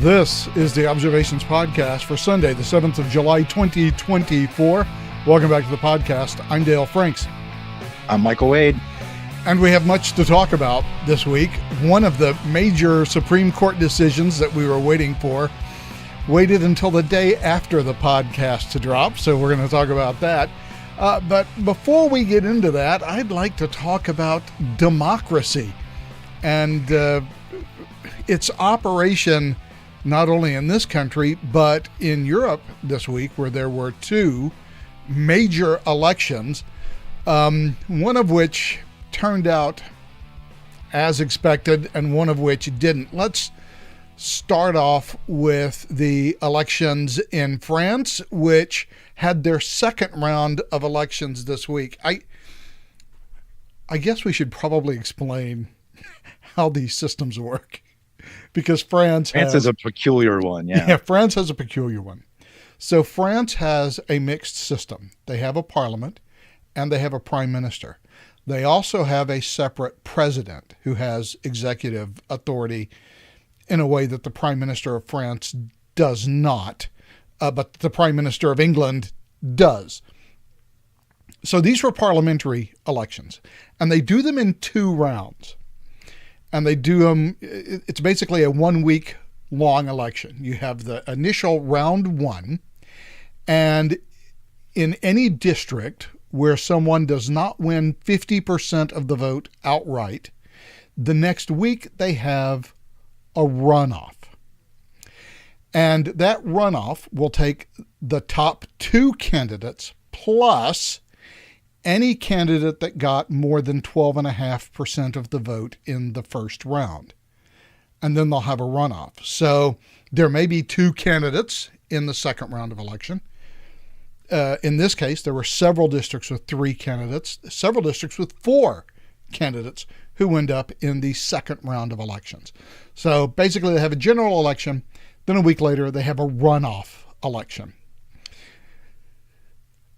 This is the Observations Podcast for Sunday, the 7th of July, 2024. Welcome back to the podcast. I'm Dale Franks. I'm Michael Wade. And we have much to talk about this week. One of the major Supreme Court decisions that we were waiting for waited until the day after the podcast to drop, so we're going to talk about that. But before we get into that, I'd like to talk about democracy and its operation not only in this country, but in Europe this week, where there were two major elections, one of which turned out as expected and one of which didn't. Let's start off with the elections in France, which had their second round of elections this week. I guess we should probably explain how these systems work, because France has a peculiar one. Yeah, France has a peculiar one. So France has a mixed system. They have a parliament and they have a prime minister. They also have a separate president who has executive authority in a way that the prime minister of France does not, but the prime minister of England does. So these were parliamentary elections, and they do them in two rounds. And they do them, it's basically a 1 week long election. You have the initial round one, and in any district where someone does not win 50% of the vote outright, the next week they have a runoff. And that runoff will take the top two candidates plus any candidate that got more than 12.5% of the vote in the first round. And then they'll have a runoff. So there may be two candidates in the second round of election. In this case, there were several districts with three candidates, several districts with four candidates who end up in the second round of elections. So basically they have a general election, then a week later they have a runoff election.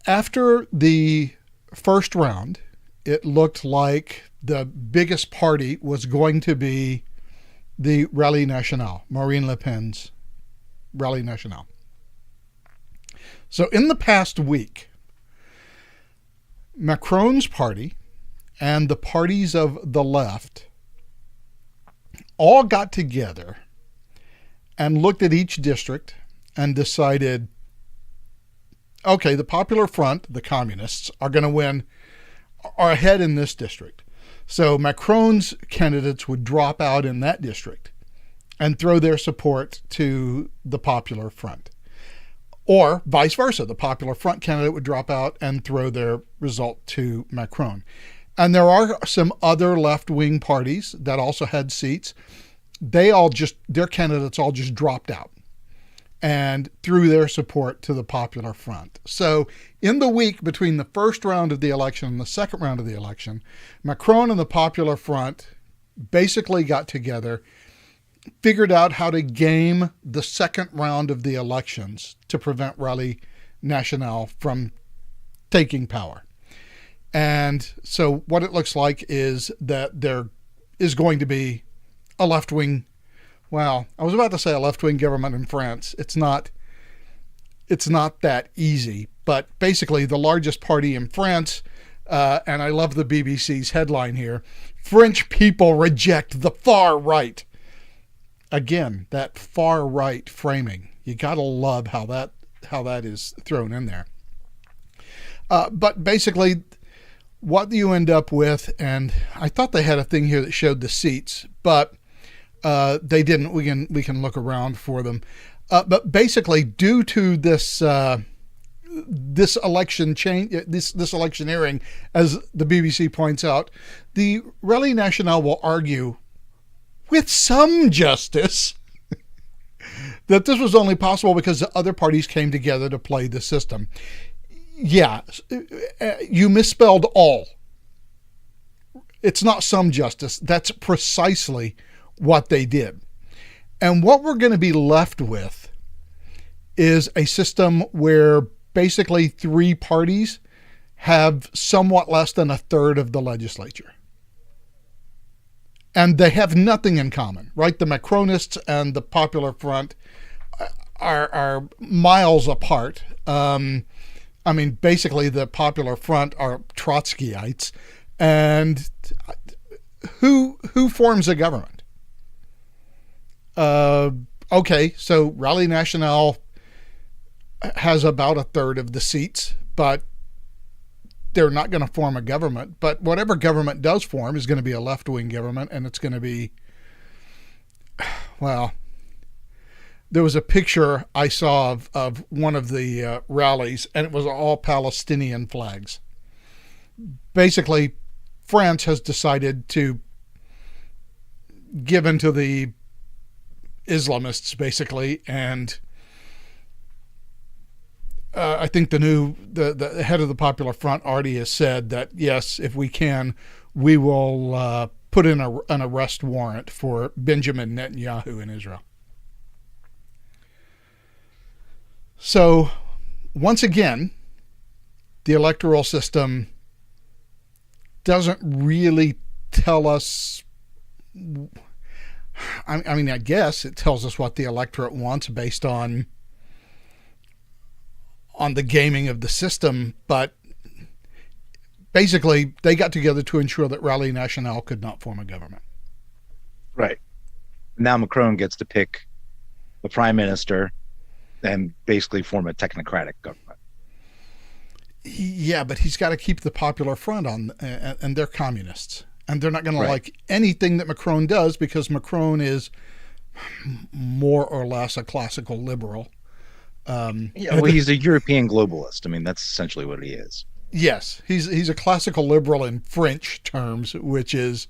After the first round, it looked like the biggest party was going to be the Rally National, Marine Le Pen's Rally National. So in the past week, Macron's party and the parties of the left all got together and looked at each district and decided, okay, the Popular Front, the communists, are ahead in this district. So Macron's candidates would drop out in that district and throw their support to the Popular Front. Or vice versa, the Popular Front candidate would drop out and throw their result to Macron. And there are some other left-wing parties that also had seats. Their candidates all just dropped out and threw their support to the Popular Front. So in the week between the first round of the election and the second round of the election, Macron and the Popular Front basically got together, figured out how to game the second round of the elections to prevent Rally National from taking power. And so what it looks like is that there is going to be a left-wing, well, I was about to say a left-wing government in France. It's not that easy, but basically the largest party in France, and I love the BBC's headline here, French people reject the far right. Again, that far right framing. You gotta love how that is thrown in there. But basically, what you end up with, and I thought they had a thing here that showed the seats, but they didn't. We can look around for them. But basically, due to this election change, this electioneering, as the BBC points out, the Rally National will argue with some justice that this was only possible because the other parties came together to play the system. Yeah, you misspelled all. It's not some justice. That's precisely what they did. And what we're going to be left with is a system where basically three parties have somewhat less than a third of the legislature. And they have nothing in common, right? The Macronists and the Popular Front are miles apart. Basically, the Popular Front are Trotskyites, and who forms a government? Okay, so Rally Nationale has about a third of the seats, but they're not going to form a government. But whatever government does form is going to be a left-wing government, and it's going to be, well, there was a picture I saw of one of the rallies, and it was all Palestinian flags. Basically, France has decided to give in to the Islamists, basically, and I think the head of the Popular Front already has said that, yes, if we can, we will put in an arrest warrant for Benjamin Netanyahu in Israel. So, once again, the electoral system doesn't really tell us. I guess it tells us what the electorate wants based on the gaming of the system, but basically they got together to ensure that Rally Nationale could not form a government. Right. Now Macron gets to pick the prime minister and basically form a technocratic government. Yeah, but he's got to keep the Popular Front on, and they're communists. And they're not going to like anything that Macron does because Macron is more or less a classical liberal. He's a European globalist. I mean, that's essentially what he is. Yes, he's a classical liberal in French terms, which is,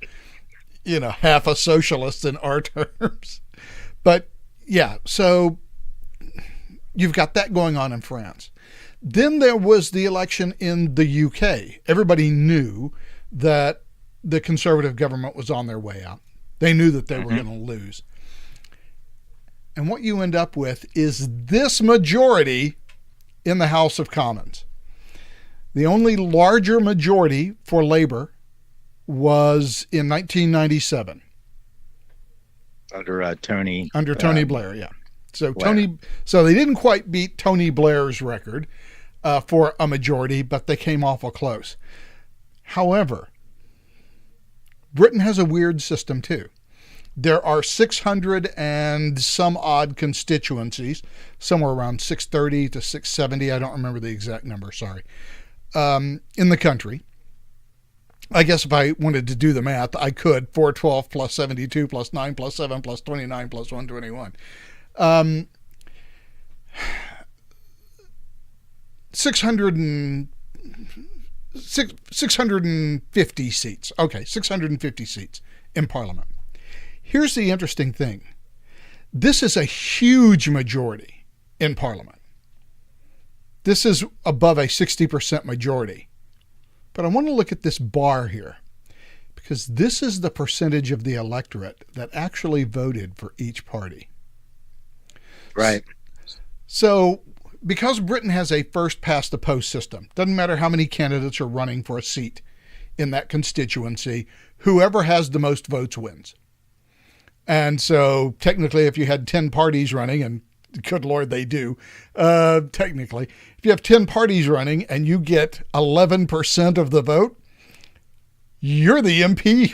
half a socialist in our terms. But yeah, so you've got that going on in France. Then there was the election in the UK. Everybody knew that the Conservative government was on their way out. They knew that they were going to lose. And what you end up with is this majority in the House of Commons. The only larger majority for Labour was in 1997. Under Tony Blair, yeah. So Blair. So they didn't quite beat Tony Blair's record for a majority, but they came awful close. However, Britain has a weird system too. There are 600 and some odd constituencies, somewhere around 630 to 670. I don't remember the exact number, sorry, in the country. I guess if I wanted to do the math, I could. 412 plus 72 plus 9 plus 7 plus 29 plus 121. 650 seats. Okay, 650 seats in Parliament. Here's the interesting thing. This is a huge majority in Parliament. This is above a 60% majority. But I want to look at this bar here, because this is the percentage of the electorate that actually voted for each party. Right. So, because Britain has a first-past-the-post system, doesn't matter how many candidates are running for a seat in that constituency, whoever has the most votes wins. And so, technically, if you had 10 parties running, and good Lord, they do, technically, if you have 10 parties running and you get 11% of the vote, you're the MP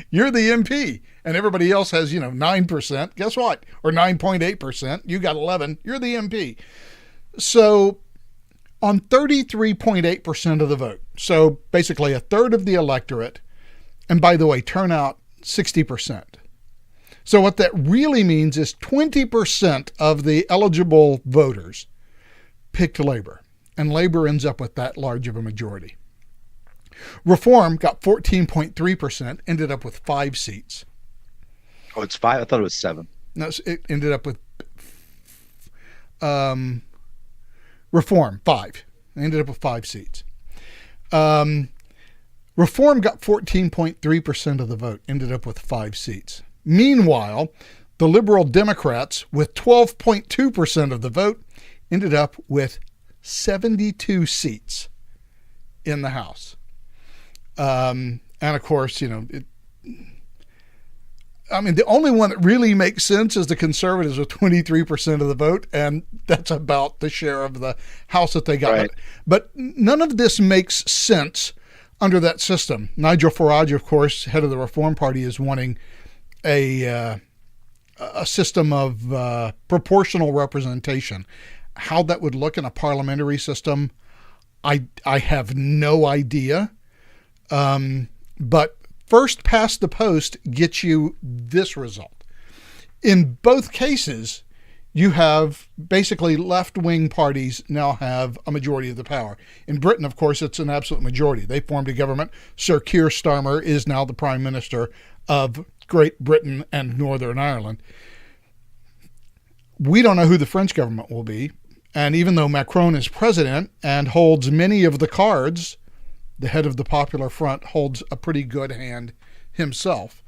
you're the MP. And everybody else has, 9%. Guess what? Or 9.8%. You got 11. You're the MP. So on 33.8% of the vote, so basically a third of the electorate, and by the way, turnout 60%. So what that really means is 20% of the eligible voters picked Labour, and Labour ends up with that large of a majority. Reform got 14.3%, ended up with 5 seats. Oh, it's 5? I thought it was 7. No, it ended up with Reform, 5. They ended up with 5 seats. Reform got 14.3% of the vote, ended up with 5 seats. Meanwhile, the Liberal Democrats, with 12.2% of the vote, ended up with 72 seats in the House. And of course, I mean, the only one that really makes sense is the Conservatives with 23% of the vote, and that's about the share of the House that they got. Right. But none of this makes sense under that system. Nigel Farage, of course, head of the Reform Party, is wanting a system of proportional representation. How that would look in a parliamentary system, I have no idea. But first past the post gets you this result. In both cases, you have basically left-wing parties now have a majority of the power. In Britain, of course, it's an absolute majority. They formed a government. Sir Keir Starmer is now the Prime Minister of Great Britain and Northern Ireland. We don't know who the French government will be. And even though Macron is president and holds many of the cards, the head of the Popular Front holds a pretty good hand himself.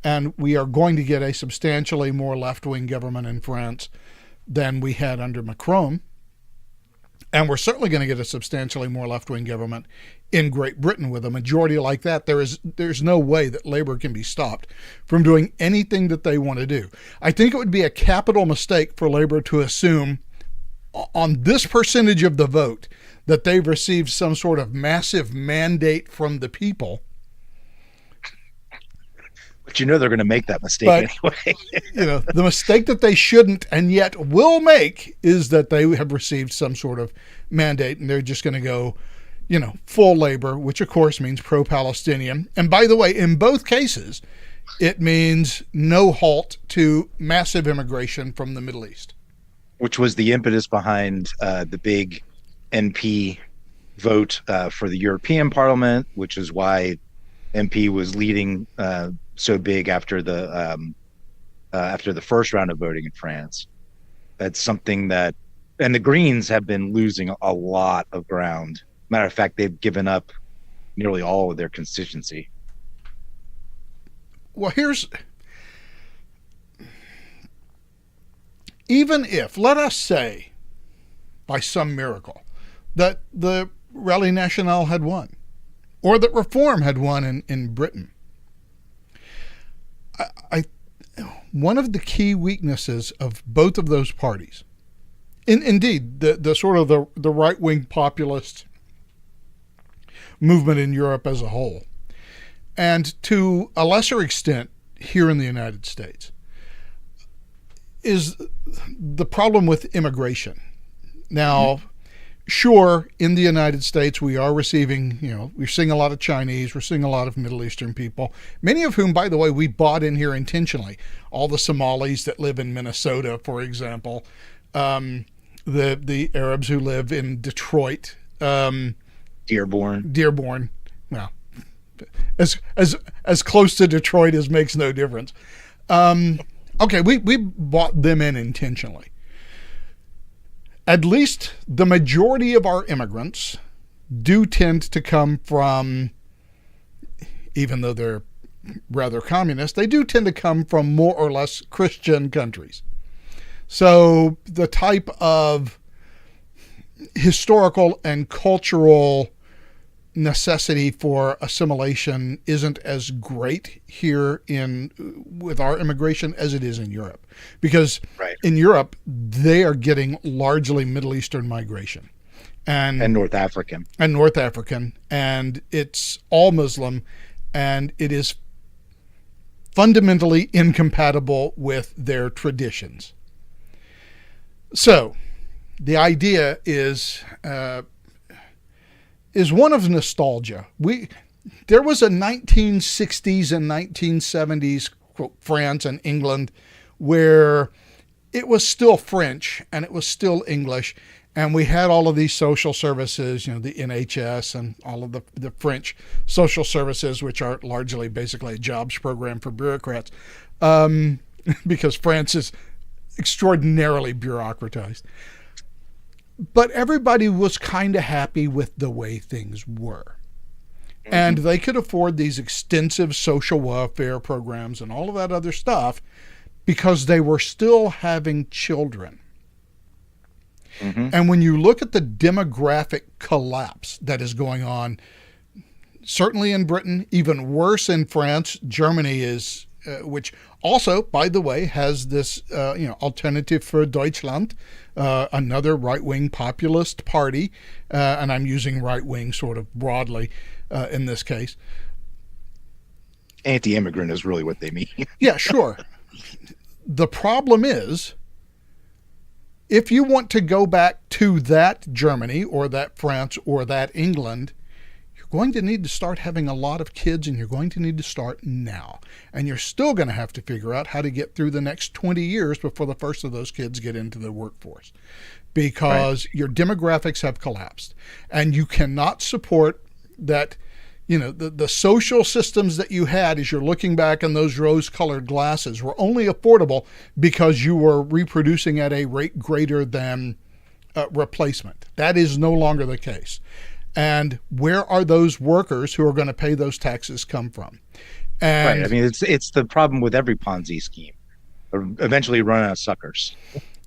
And we are going to get a substantially more left-wing government in France than we had under Macron. And we're certainly going to get a substantially more left-wing government in Great Britain. With a majority like that, there's no way that Labour can be stopped from doing anything that they want to do. I think it would be a capital mistake for Labour to assume on this percentage of the vote that they've received some sort of massive mandate from the people. But they're going to make that mistake anyway. The mistake that they shouldn't and yet will make is that they have received some sort of mandate and they're just going to go, full Labor, which of course means pro-Palestinian. And by the way, in both cases, it means no halt to massive immigration from the Middle East. Which was the impetus behind the big NP vote for the European Parliament, which is why MP was leading so big after the first round of voting in France. That's something that, and the Greens have been losing a lot of ground. Matter of fact, they've given up nearly all of their constituency. Well, even if, let us say, by some miracle, that the Rally Nationale had won, or that Reform had won in Britain, one of the key weaknesses of both of those parties, indeed, the sort of the right-wing populist movement in Europe as a whole, and to a lesser extent here in the United States, is the problem with immigration. Now, sure, in the United States, we are receiving, we're seeing a lot of Chinese, we're seeing a lot of Middle Eastern people, many of whom, by the way, we bought in here intentionally. All the Somalis that live in Minnesota, for example, the Arabs who live in Detroit, Dearborn. Well, as close to Detroit as makes no difference. Okay, we bought them in intentionally. At least the majority of our immigrants do tend to come from, even though they're rather communist, they do tend to come from more or less Christian countries. So the type of historical and cultural necessity for assimilation isn't as great here with our immigration as it is in Europe, because in Europe they are getting largely Middle Eastern migration and North African and it's all Muslim, and it is fundamentally incompatible with their traditions. So the idea is one of nostalgia. There was a 1960s and 1970s, quote, France and England, where it was still French and it was still English, and we had all of these social services, the NHS and all of the French social services, which are largely basically a jobs program for bureaucrats, because France is extraordinarily bureaucratized. But everybody was kind of happy with the way things were. And they could afford these extensive social welfare programs and all of that other stuff because they were still having children. And when you look at the demographic collapse that is going on, certainly in Britain, even worse in France, Germany is which also, by the way, has this Alternative for Deutschland, another right-wing populist party, and I'm using right-wing sort of broadly in this case. Anti-immigrant is really what they mean. Yeah, sure. The problem is, if you want to go back to that Germany or that France or that England, you're going to need to start having a lot of kids, and you're going to need to start now. And you're still going to have to figure out how to get through the next 20 years before the first of those kids get into the workforce, because your demographics have collapsed, and you cannot support that. The social systems that you had as you're looking back in those rose-colored glasses were only affordable because you were reproducing at a rate greater than replacement. That is no longer the case. And where are those workers who are going to pay those taxes come from? And, right. I mean, it's the problem with every Ponzi scheme. Eventually run out of suckers.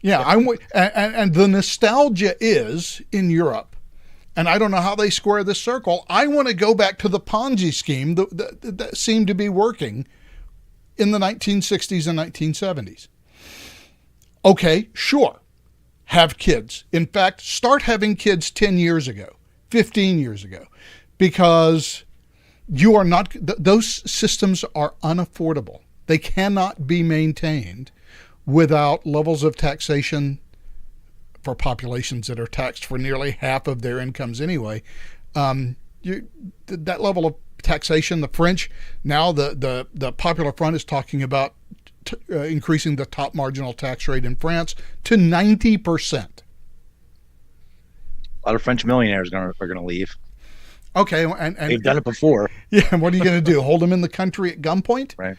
Yeah. And the nostalgia is in Europe. And I don't know how they square this circle. I want to go back to the Ponzi scheme that seemed to be working in the 1960s and 1970s. Okay, sure. Have kids. In fact, start having kids 10 years ago, 15 years ago, because you are not, those systems are unaffordable. They cannot be maintained without levels of taxation for populations that are taxed for nearly half of their incomes anyway. That level of taxation, the French, now the Popular Front is talking about increasing the top marginal tax rate in France to 90%. A lot of French millionaires are going to leave. Okay, and they've done it before. Yeah, and what are you going to do? Hold them in the country at gunpoint? Right.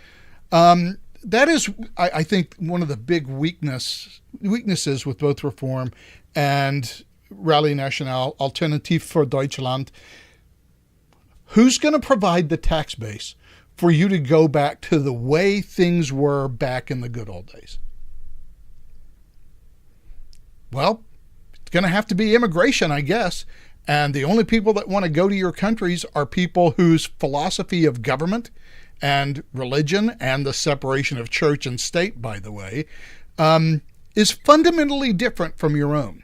That is, I think, one of the big weaknesses with both Reform and Rally National, Alternative for Deutschland. Who's going to provide the tax base for you to go back to the way things were back in the good old days? Well, it's going to have to be immigration, I guess. And the only people that want to go to your countries are people whose philosophy of government and religion, and the separation of church and state, by the way, is fundamentally different from your own.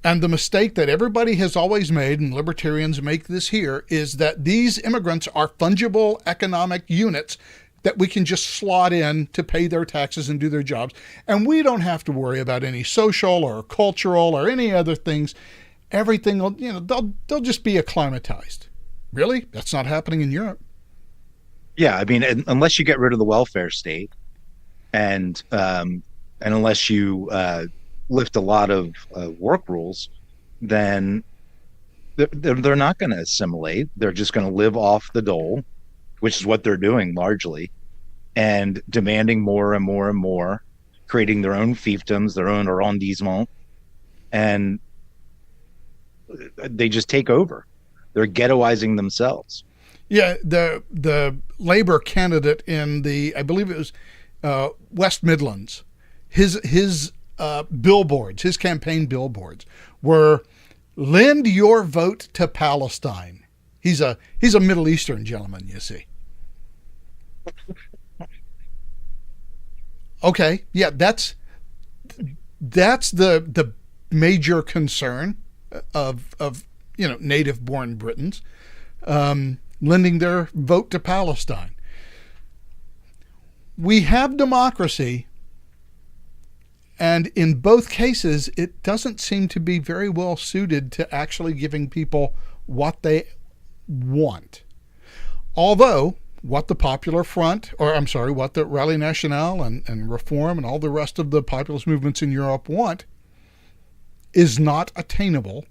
And the mistake that everybody has always made, and libertarians make this here, is that these immigrants are fungible economic units that we can just slot in to pay their taxes and do their jobs. And we don't have to worry about any social or cultural or any other things. Everything will, they'll just be acclimatized. Really? That's not happening in Europe. Yeah, I mean, unless you get rid of the welfare state, and unless you lift a lot of work rules, then they're not going to assimilate. They're just going to live off the dole, which is what they're doing largely, and demanding more and more and more, creating their own fiefdoms, their own arrondissement, and they just take over. They're ghettoizing themselves. Yeah, the Labor candidate in I believe it was West Midlands, his billboards, his campaign billboards were "Lend your vote to Palestine." He's a Middle Eastern gentleman, you see. Okay, yeah, that's the major concern of native-born Britons. Lending their vote to Palestine. We have democracy, and in both cases, it doesn't seem to be very well suited to actually giving people what they want. Although, what the Popular Front, what the Rally National and Reform and all the rest of the populist movements in Europe want is not attainable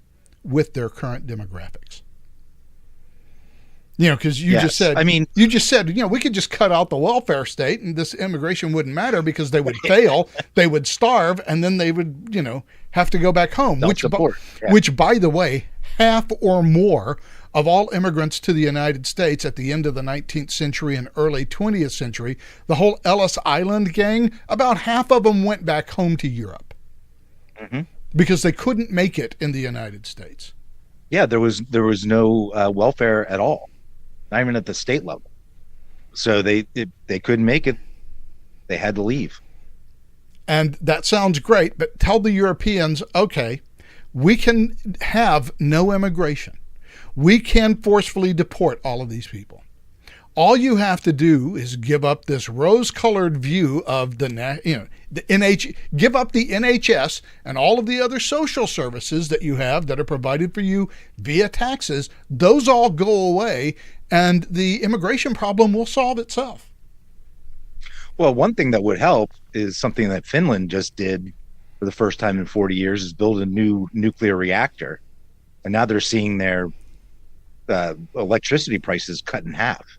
with their current demographics. Because you just said, we could just cut out the welfare state and this immigration wouldn't matter because they would fail, they would starve, and then they would, have to go back home. Which, by the way, half or more of all immigrants to the United States at the end of the 19th century and early 20th century, the whole Ellis Island gang, about half of them went back home to Europe because they couldn't make it in the United States. Yeah, there was no welfare at all. Not even at the state level. It So they couldn't make it. They had to leave. And that sounds great, but tell the Europeans, okay, we can have no immigration. We can forcefully deport all of these people. All you have to do is give up this rose-colored view of the give up the NHS and all of the other social services that you have that are provided for you via taxes. Those all go away, and the immigration problem will solve itself. Well, one thing that would help is something that Finland just did for the first time in 40 years is build a new nuclear reactor. And now they're seeing their electricity prices cut in half.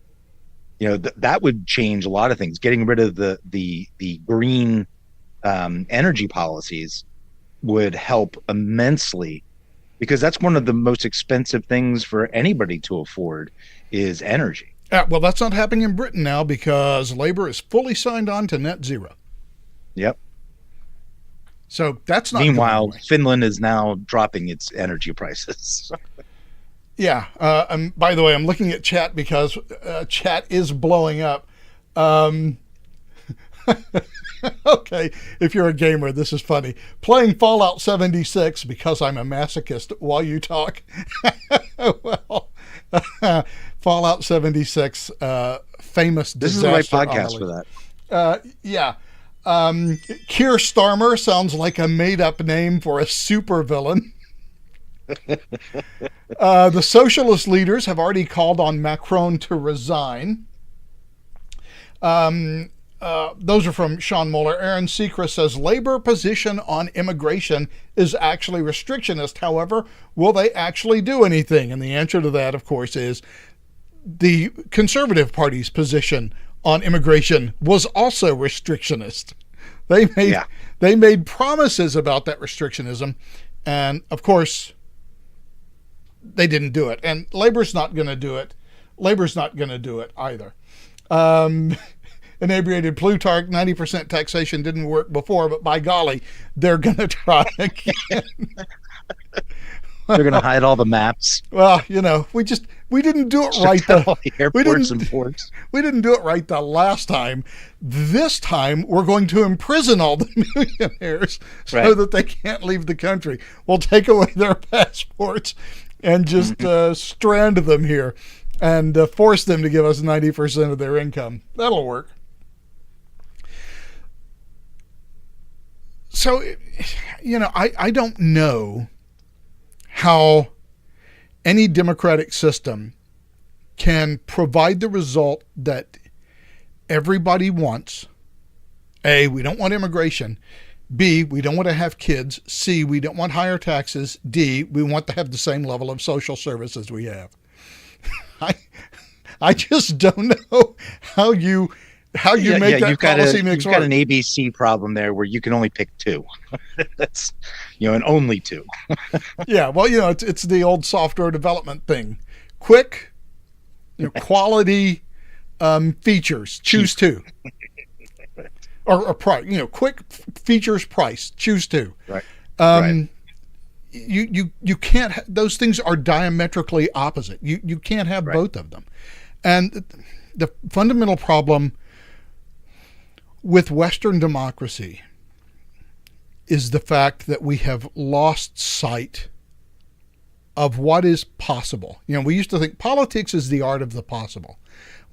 That would change a lot of things. Getting rid of the green energy policies would help immensely, because that's one of the most expensive things for anybody to afford is energy. Well, that's not happening in Britain now because Labour is fully signed on to net zero. Yep. So that's not. Meanwhile, Finland is now dropping its energy prices. Yeah. By the way, I'm looking at chat because chat is blowing up. Okay, if you're a gamer, this is funny. Playing Fallout 76 because I'm a masochist while you talk. Well, Fallout 76, famous disaster. This is the right podcast for that. Yeah. Keir Starmer sounds like a made-up name for a supervillain. The socialist leaders have already called on Macron to resign. Those are from Sean Muller. Aaron Secra says Labor position on immigration is actually restrictionist. However, will they actually do anything? And the answer to that, of course, is the Conservative Party's position on immigration was also restrictionist. They made promises about that restrictionism, and of course, they didn't do it. And Labor's not going to do it. Labor's not going to do it either. Inebriated Plutarch, 90% taxation didn't work before, but by golly, they're going to try again. They're going to hide all the maps. Well, we didn't do it right. The airports and ports. We didn't do it right the last time. This time, we're going to imprison all the millionaires so that they can't leave the country. We'll take away their passports and just strand them here and force them to give us 90% of their income. That'll work. So, I don't know how any democratic system can provide the result that everybody wants. A, we don't want immigration. B, we don't want to have kids. C, we don't want higher taxes. D, we want to have the same level of social services we have. I just don't know how you make that policy mix work. You've got an ABC problem there where you can only pick two. That's, and only two. Yeah, well, it's the old software development thing. Quick, quality features, choose two. Or price, quick features, price, choose two. Right. Right. You can't. Those things are diametrically opposite. You can't have both of them. And the fundamental problem with Western democracy is the fact that we have lost sight of what is possible. We used to think politics is the art of the possible.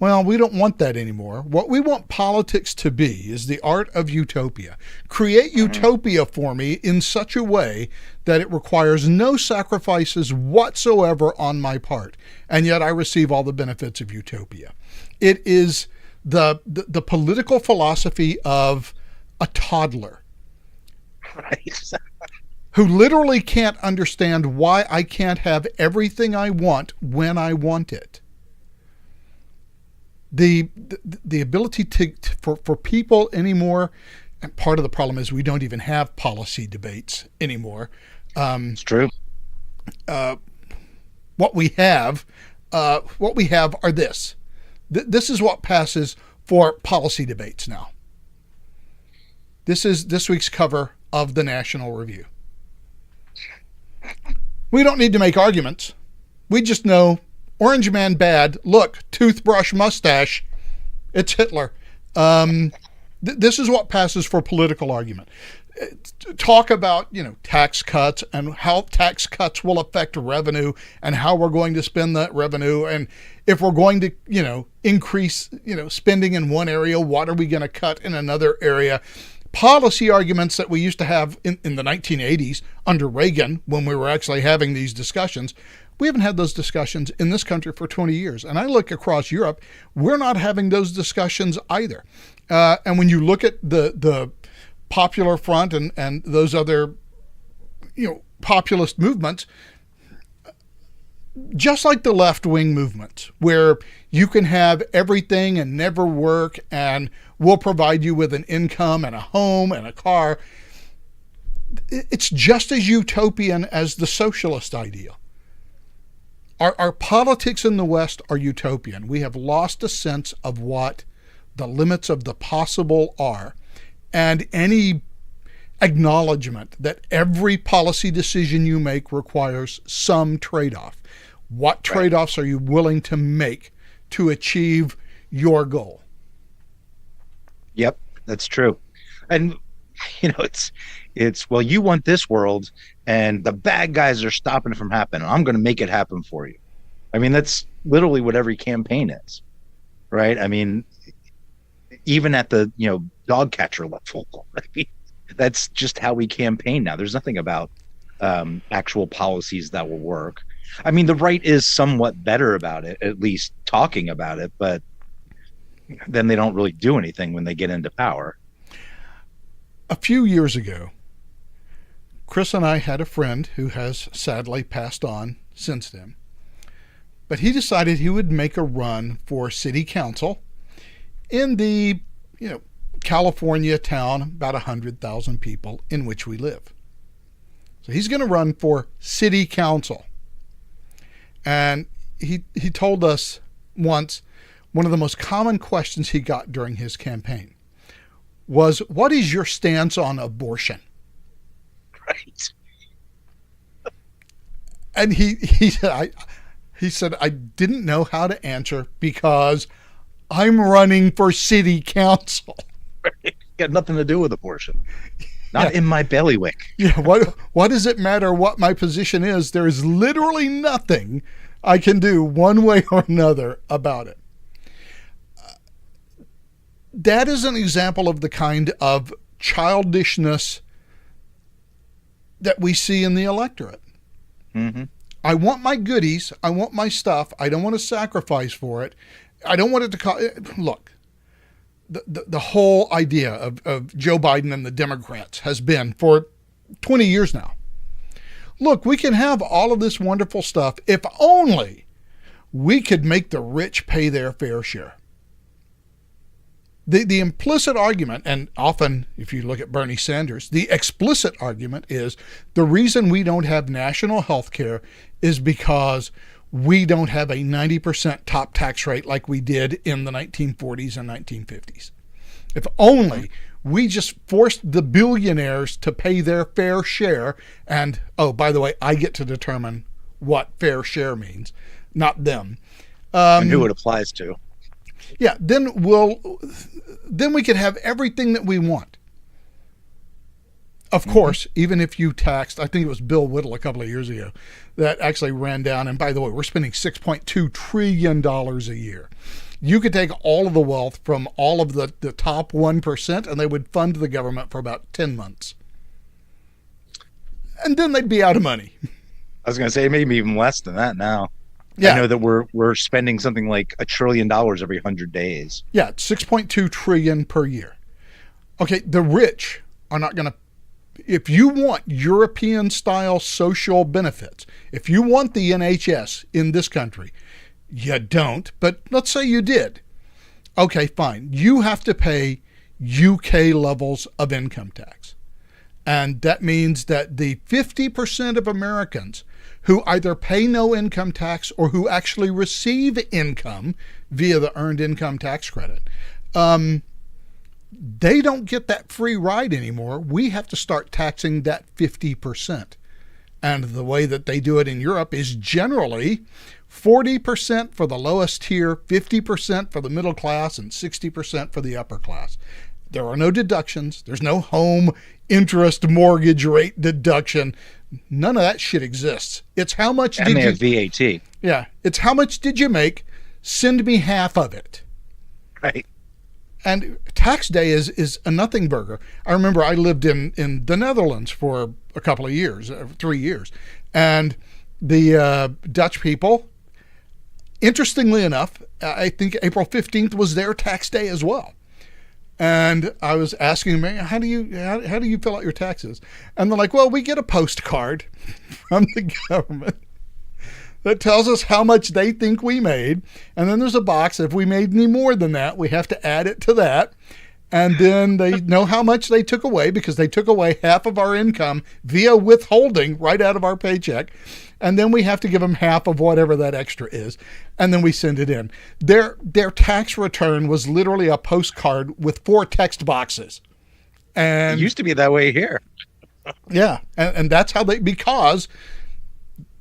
Well, we don't want that anymore. What we want politics to be is the art of utopia. Create utopia for me in such a way that it requires no sacrifices whatsoever on my part, and yet I receive all the benefits of utopia. It is the political philosophy of a toddler. Right. Who literally can't understand why I can't have everything I want when I want it. The ability for people anymore, and part of the problem is we don't even have policy debates anymore. It's true. What we have are this. This is what passes for policy debates now. This is this week's cover of the National Review. We don't need to make arguments. We just know Orange Man bad. Look, toothbrush mustache. It's Hitler. This is what passes for political argument. Talk about, tax cuts and how tax cuts will affect revenue and how we're going to spend that revenue. And if we're going to, increase, spending in one area, what are we going to cut in another area? Policy arguments that we used to have in the 1980s under Reagan, when we were actually having these discussions. We haven't had those discussions in this country for 20 years. And I look across Europe, we're not having those discussions either. And when you look at the Popular Front and those other, populist movements, just like the left-wing movements, where you can have everything and never work, and we'll provide you with an income and a home and a car, it's just as utopian as the socialist ideal. Our politics in the West are utopian. We have lost a sense of what the limits of the possible are, and any acknowledgement that every policy decision you make requires some trade-off. What trade-offs are you willing to make to achieve your goal? Yep, that's true. And it's well, you want this world, and the bad guys are stopping it from happening. I'm going to make it happen for you. I mean, that's literally what every campaign is, right? I mean, even at the dog catcher level, I mean, that's just how we campaign now. There's nothing about actual policies that will work. I mean, the right is somewhat better about it, at least talking about it, but then they don't really do anything when they get into power. A few years ago, Chris and I had a friend who has sadly passed on since then, but he decided he would make a run for city council in the, California town, about 100,000 people, in which we live. So he's going to run for city council. And he told us once, one of the most common questions he got during his campaign was, what is your stance on abortion? Right. And he said, I didn't know how to answer because I'm running for city council. Right. Got nothing to do with abortion. Not in my bailiwick. Yeah. What does it matter what my position is? There is literally nothing I can do one way or another about it. That is an example of the kind of childishness that we see in the electorate. Mm-hmm. I want my goodies. I want my stuff. I don't want to sacrifice for it. I don't want it to look. The whole idea of Joe Biden and the Democrats has been for 20 years now. Look, we can have all of this wonderful stuff if only we could make the rich pay their fair share. The implicit argument, and often if you look at Bernie Sanders, the explicit argument is the reason we don't have national health care is because we don't have a 90% top tax rate like we did in the 1940s and 1950s. If only we just forced the billionaires to pay their fair share, and, oh, by the way, I get to determine what fair share means, not them. And who it applies to. Yeah, then we could have everything that we want. Of course, even if you taxed, I think it was Bill Whittle a couple of years ago, that actually ran down. And by the way, we're spending $6.2 trillion a year. You could take all of the wealth from all of the top 1%, and they would fund the government for about 10 months. And then they'd be out of money. I was going to say maybe even less than that now. Yeah. I know that we're spending something like $1 trillion every 100 days. Yeah, it's $6.2 trillion per year. Okay, the rich are not going to. If you want European-style social benefits, if you want the NHS in this country, you don't, but let's say you did. Okay, fine. You have to pay UK levels of income tax. And that means that the 50% of Americans who either pay no income tax or who actually receive income via the earned income tax credit, they don't get that free ride anymore. We have to start taxing that 50%. And the way that they do it in Europe is generally 40% for the lowest tier, 50% for the middle class, and 60% for the upper class. There are no deductions. There's no home interest mortgage rate deduction. None of that shit exists. It's how much and did they you... have VAT. Yeah. It's how much did you make? Send me half of it. Right. And tax day is a nothing burger. I remember I lived in the Netherlands for a couple of years, 3 years. And the Dutch people, interestingly enough, I think April 15th was their tax day as well. And I was asking them, how do you fill out your taxes? And they're like, well, we get a postcard from the government that tells us how much they think we made. And then there's a box. If we made any more than that, we have to add it to that. And then they know how much they took away, because they took away half of our income via withholding right out of our paycheck. And then we have to give them half of whatever that extra is. And then we send it in. Their tax return was literally a postcard with 4 text boxes. And it used to be that way here. Yeah. And that's how because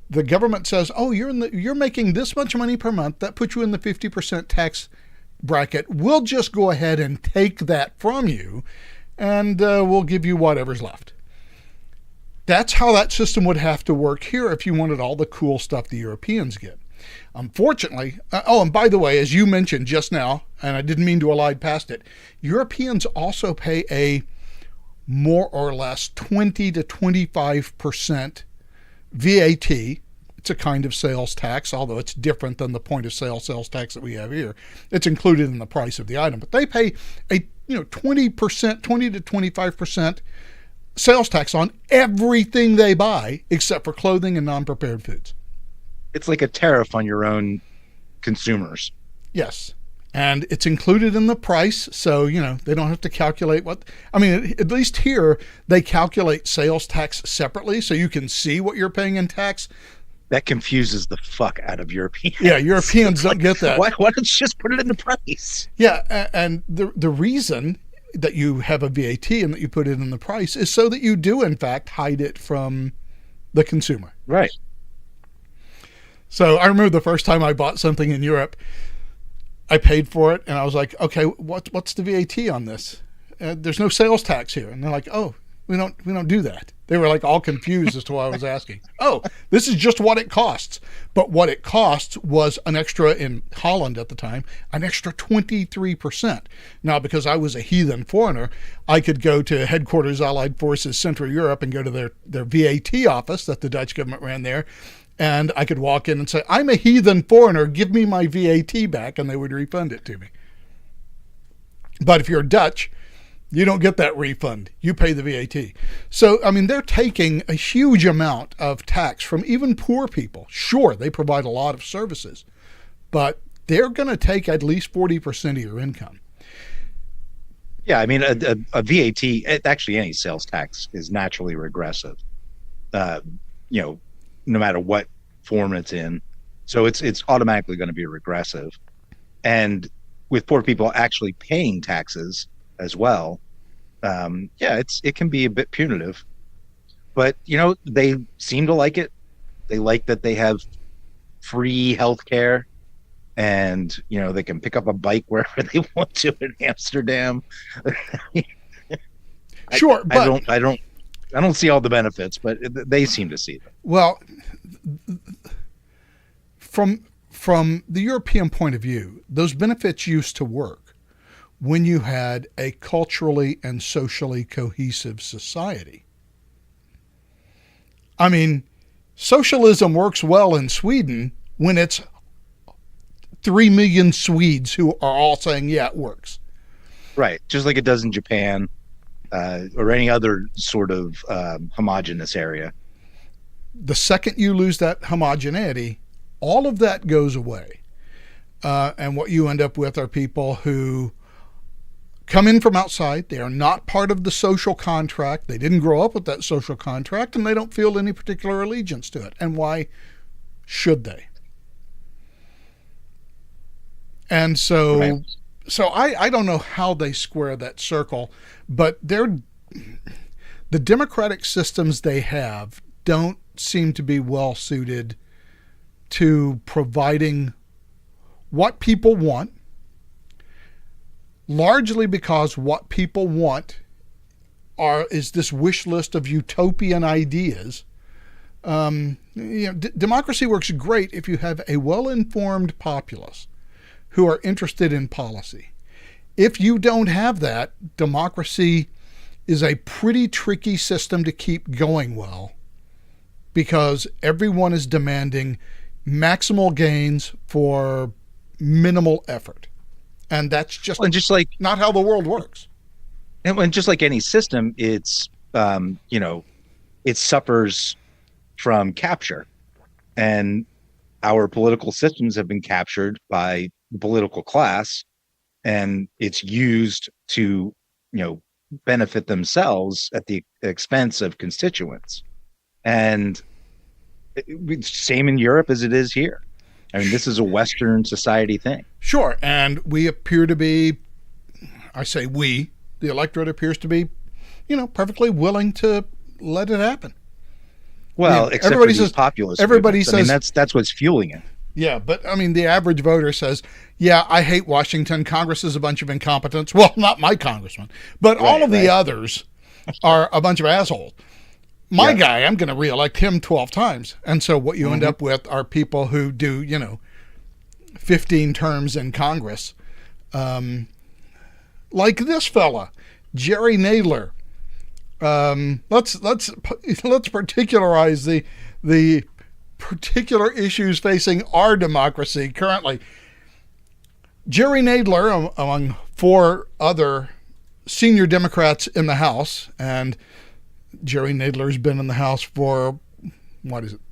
the government says, oh, you're making this much money per month. That puts you in the 50% tax bracket. We'll just go ahead and take that from you, and we'll give you whatever's left. That's how that system would have to work here if you wanted all the cool stuff the Europeans get. Unfortunately, and by the way, as you mentioned just now, and I didn't mean to elide past it, Europeans also pay a more or less 20 to 25% VAT. It's a kind of sales tax, although it's different than the point of sale sales tax that we have here. It's included in the price of the item, but they pay a 20%, 20 to 25% sales tax on everything they buy except for clothing and non-prepared foods. It's like a tariff on your own consumers. Yes. And it's included in the price, so, they don't have to calculate at least here, they calculate sales tax separately, so you can see what you're paying in tax. That confuses the fuck out of Europeans. Yeah, Europeans don't get that. Why don't you just put it in the price? Yeah, and the reason that you have a VAT and that you put it in the price is so that you do, in fact, hide it from the consumer. Right. So I remember the first time I bought something in Europe, I paid for it, and I was like, okay, what's the VAT on this? There's no sales tax here. And they're like, oh, we don't do that. They were like all confused as to why I was asking. Oh, this is just what it costs. But what it costs was an extra, in Holland at the time, an extra 23%. Now, because I was a heathen foreigner, I could go to Headquarters Allied Forces Central Europe and go to their VAT office that the Dutch government ran there. And I could walk in and say, I'm a heathen foreigner, give me my VAT back, and they would refund it to me. But if you're Dutch, you don't get that refund. You pay the VAT. So, they're taking a huge amount of tax from even poor people. Sure, they provide a lot of services, but they're going to take at least 40% of your income. Yeah, a VAT, actually any sales tax is naturally regressive, no matter what form it's in. So it's automatically going to be regressive. And with poor people actually paying taxes as well, it can be a bit punitive. But, they seem to like it. They like that they have free healthcare, and, they can pick up a bike wherever they want to in Amsterdam. Sure, but I don't see all the benefits, but they seem to see them. Well, from the European point of view, those benefits used to work when you had a culturally and socially cohesive society. Socialism works well in Sweden when it's 3 million Swedes who are all saying, yeah, it works. Right, just like it does in Japan. Or any other sort of homogenous area. The second you lose that homogeneity, all of that goes away. And what you end up with are people who come in from outside. They are not part of the social contract. They didn't grow up with that social contract, and they don't feel any particular allegiance to it. And why should they? And so... Right. So I don't know how they square that circle, but the democratic systems they have don't seem to be well suited to providing what people want, largely because what people want is this wish list of utopian ideas. Democracy works great if you have a well-informed populace who are interested in policy. If you don't have that, democracy is a pretty tricky system to keep going well, because everyone is demanding maximal gains for minimal effort. And that's just not how the world works. And just like any system, it's, it suffers from capture. And our political systems have been captured by the political class, and it's used to, benefit themselves at the expense of constituents. And same in Europe as it is here. I mean, this is a Western society thing. Sure. And we appear to be, the electorate appears to be, perfectly willing to let it happen. Well, except for these populist movements. I mean, that's what's fueling it. Yeah, but the average voter says, yeah, I hate Washington. Congress is a bunch of incompetents. Well, not my congressman, but all of the others are a bunch of assholes. My guy, I'm going to reelect him 12 times. And so what you end up with are people who do, 15 terms in Congress. Like this fella, Jerry Nadler. Let's particularize the particular issues facing our democracy currently. Jerry Nadler, among 4 other senior Democrats in the House, and Jerry Nadler's been in the House for,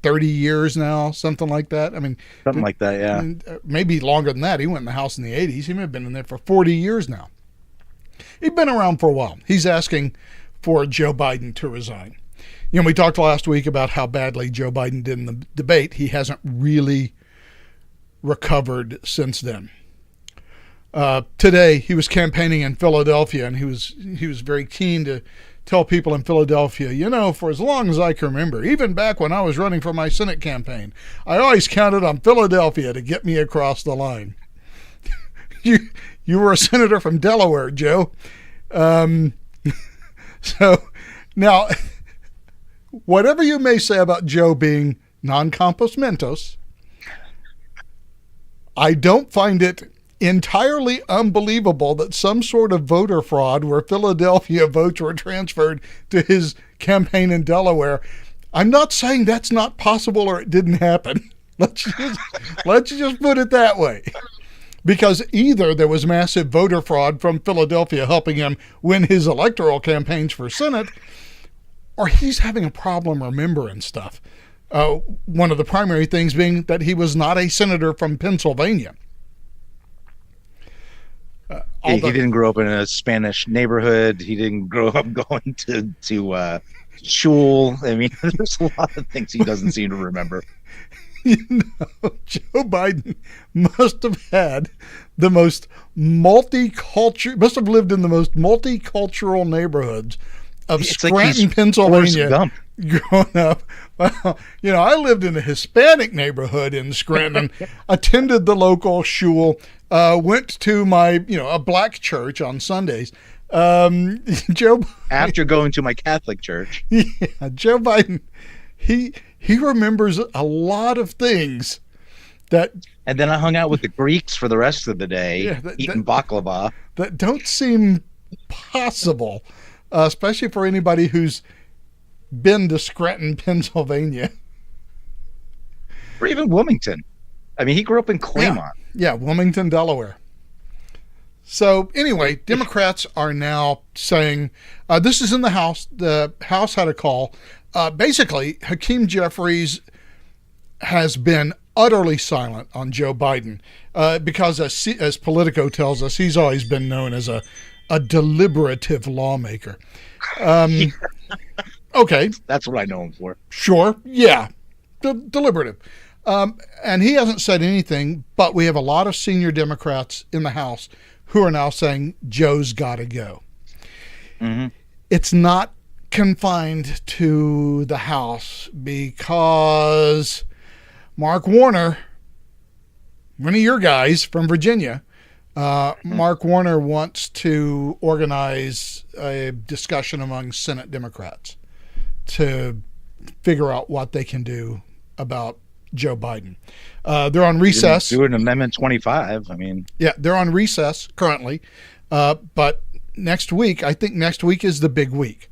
30 years now, something like that? Something like that, yeah. Maybe longer than that. He went in the House in the 80s. He may have been in there for 40 years now. He'd been around for a while. He's asking for Joe Biden to resign. We talked last week about how badly Joe Biden did in the debate. He hasn't really recovered since then. Today, he was campaigning in Philadelphia, and he was very keen to tell people in Philadelphia, for as long as I can remember, even back when I was running for my Senate campaign, I always counted on Philadelphia to get me across the line. You were a senator from Delaware, Joe. So now, whatever you may say about Joe being non-compos mentis, I don't find it entirely unbelievable that some sort of voter fraud where Philadelphia votes were transferred to his campaign in Delaware. I'm not saying that's not possible or it didn't happen. Let's just put it that way. Because either there was massive voter fraud from Philadelphia helping him win his electoral campaigns for Senate, or he's having a problem remembering stuff. One of the primary things being that he was not a senator from Pennsylvania. He didn't grow up in a Spanish neighborhood. He didn't grow up going to shul. There's a lot of things he doesn't seem to remember. Joe Biden must have had the most must have lived in the most multicultural neighborhoods of Scranton, Pennsylvania, growing up. Well, I lived in a Hispanic neighborhood in Scranton, attended the local shul, went to my, a black church on Sundays. After going to my Catholic church. Yeah, Joe Biden, he remembers a lot of things that... And then I hung out with the Greeks for the rest of the day, eating baklava. That don't seem possible, especially for anybody who's been to Scranton, Pennsylvania. Or even Wilmington. He grew up in Claymont. Yeah, Wilmington, Delaware. So anyway, Democrats are now saying, this is in the House. The House had a call. Basically, Hakeem Jeffries has been utterly silent on Joe Biden because, as Politico tells us, he's always been known as a deliberative lawmaker. Okay. That's what I know him for. Sure. Yeah. Deliberative. And he hasn't said anything, but we have a lot of senior Democrats in the House who are now saying Joe's got to go. Mm-hmm. It's not confined to the House because Mark Warner, one of your guys from Virginia, Mark Warner wants to organize a discussion among Senate Democrats to figure out what they can do about Joe Biden. They're on recess. Do an Amendment 25. I mean, yeah, they're on recess currently. But next week, I think next week is the big week.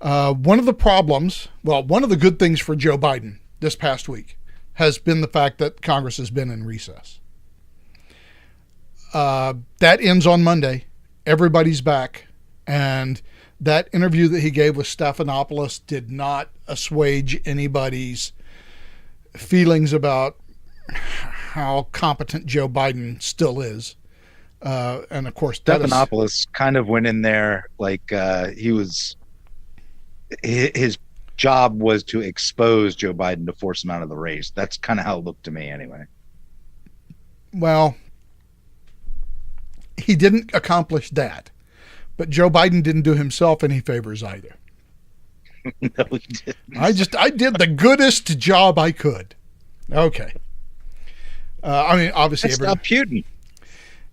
One of the good things for Joe Biden this past week has been the fact that Congress has been in recess. That ends on Monday. Everybody's back. And that interview that he gave with Stephanopoulos did not assuage anybody's feelings about how competent Joe Biden still is. And of course, Stephanopoulos kind of went in there like his job was to expose Joe Biden to force him out of the race. That's kind of how it looked to me anyway. Well, he didn't accomplish that, but Joe Biden didn't do himself any favors either. No, he didn't. I did the goodest job I could. Okay. I mean, obviously, Stop Putin.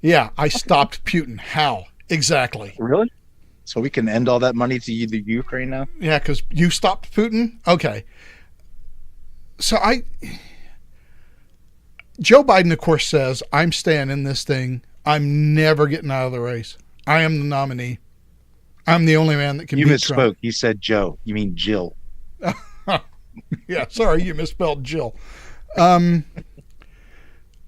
Yeah, I stopped Putin. How exactly? Really? So we can end all that money to the Ukraine now? Yeah, because you stopped Putin. Okay. So Joe Biden, of course, says, I'm staying in this thing. I'm never getting out of the race. I am the nominee. I'm the only man that can beat Trump. You misspoke. You said Joe. You mean Jill. Yeah, sorry, you misspelled Jill.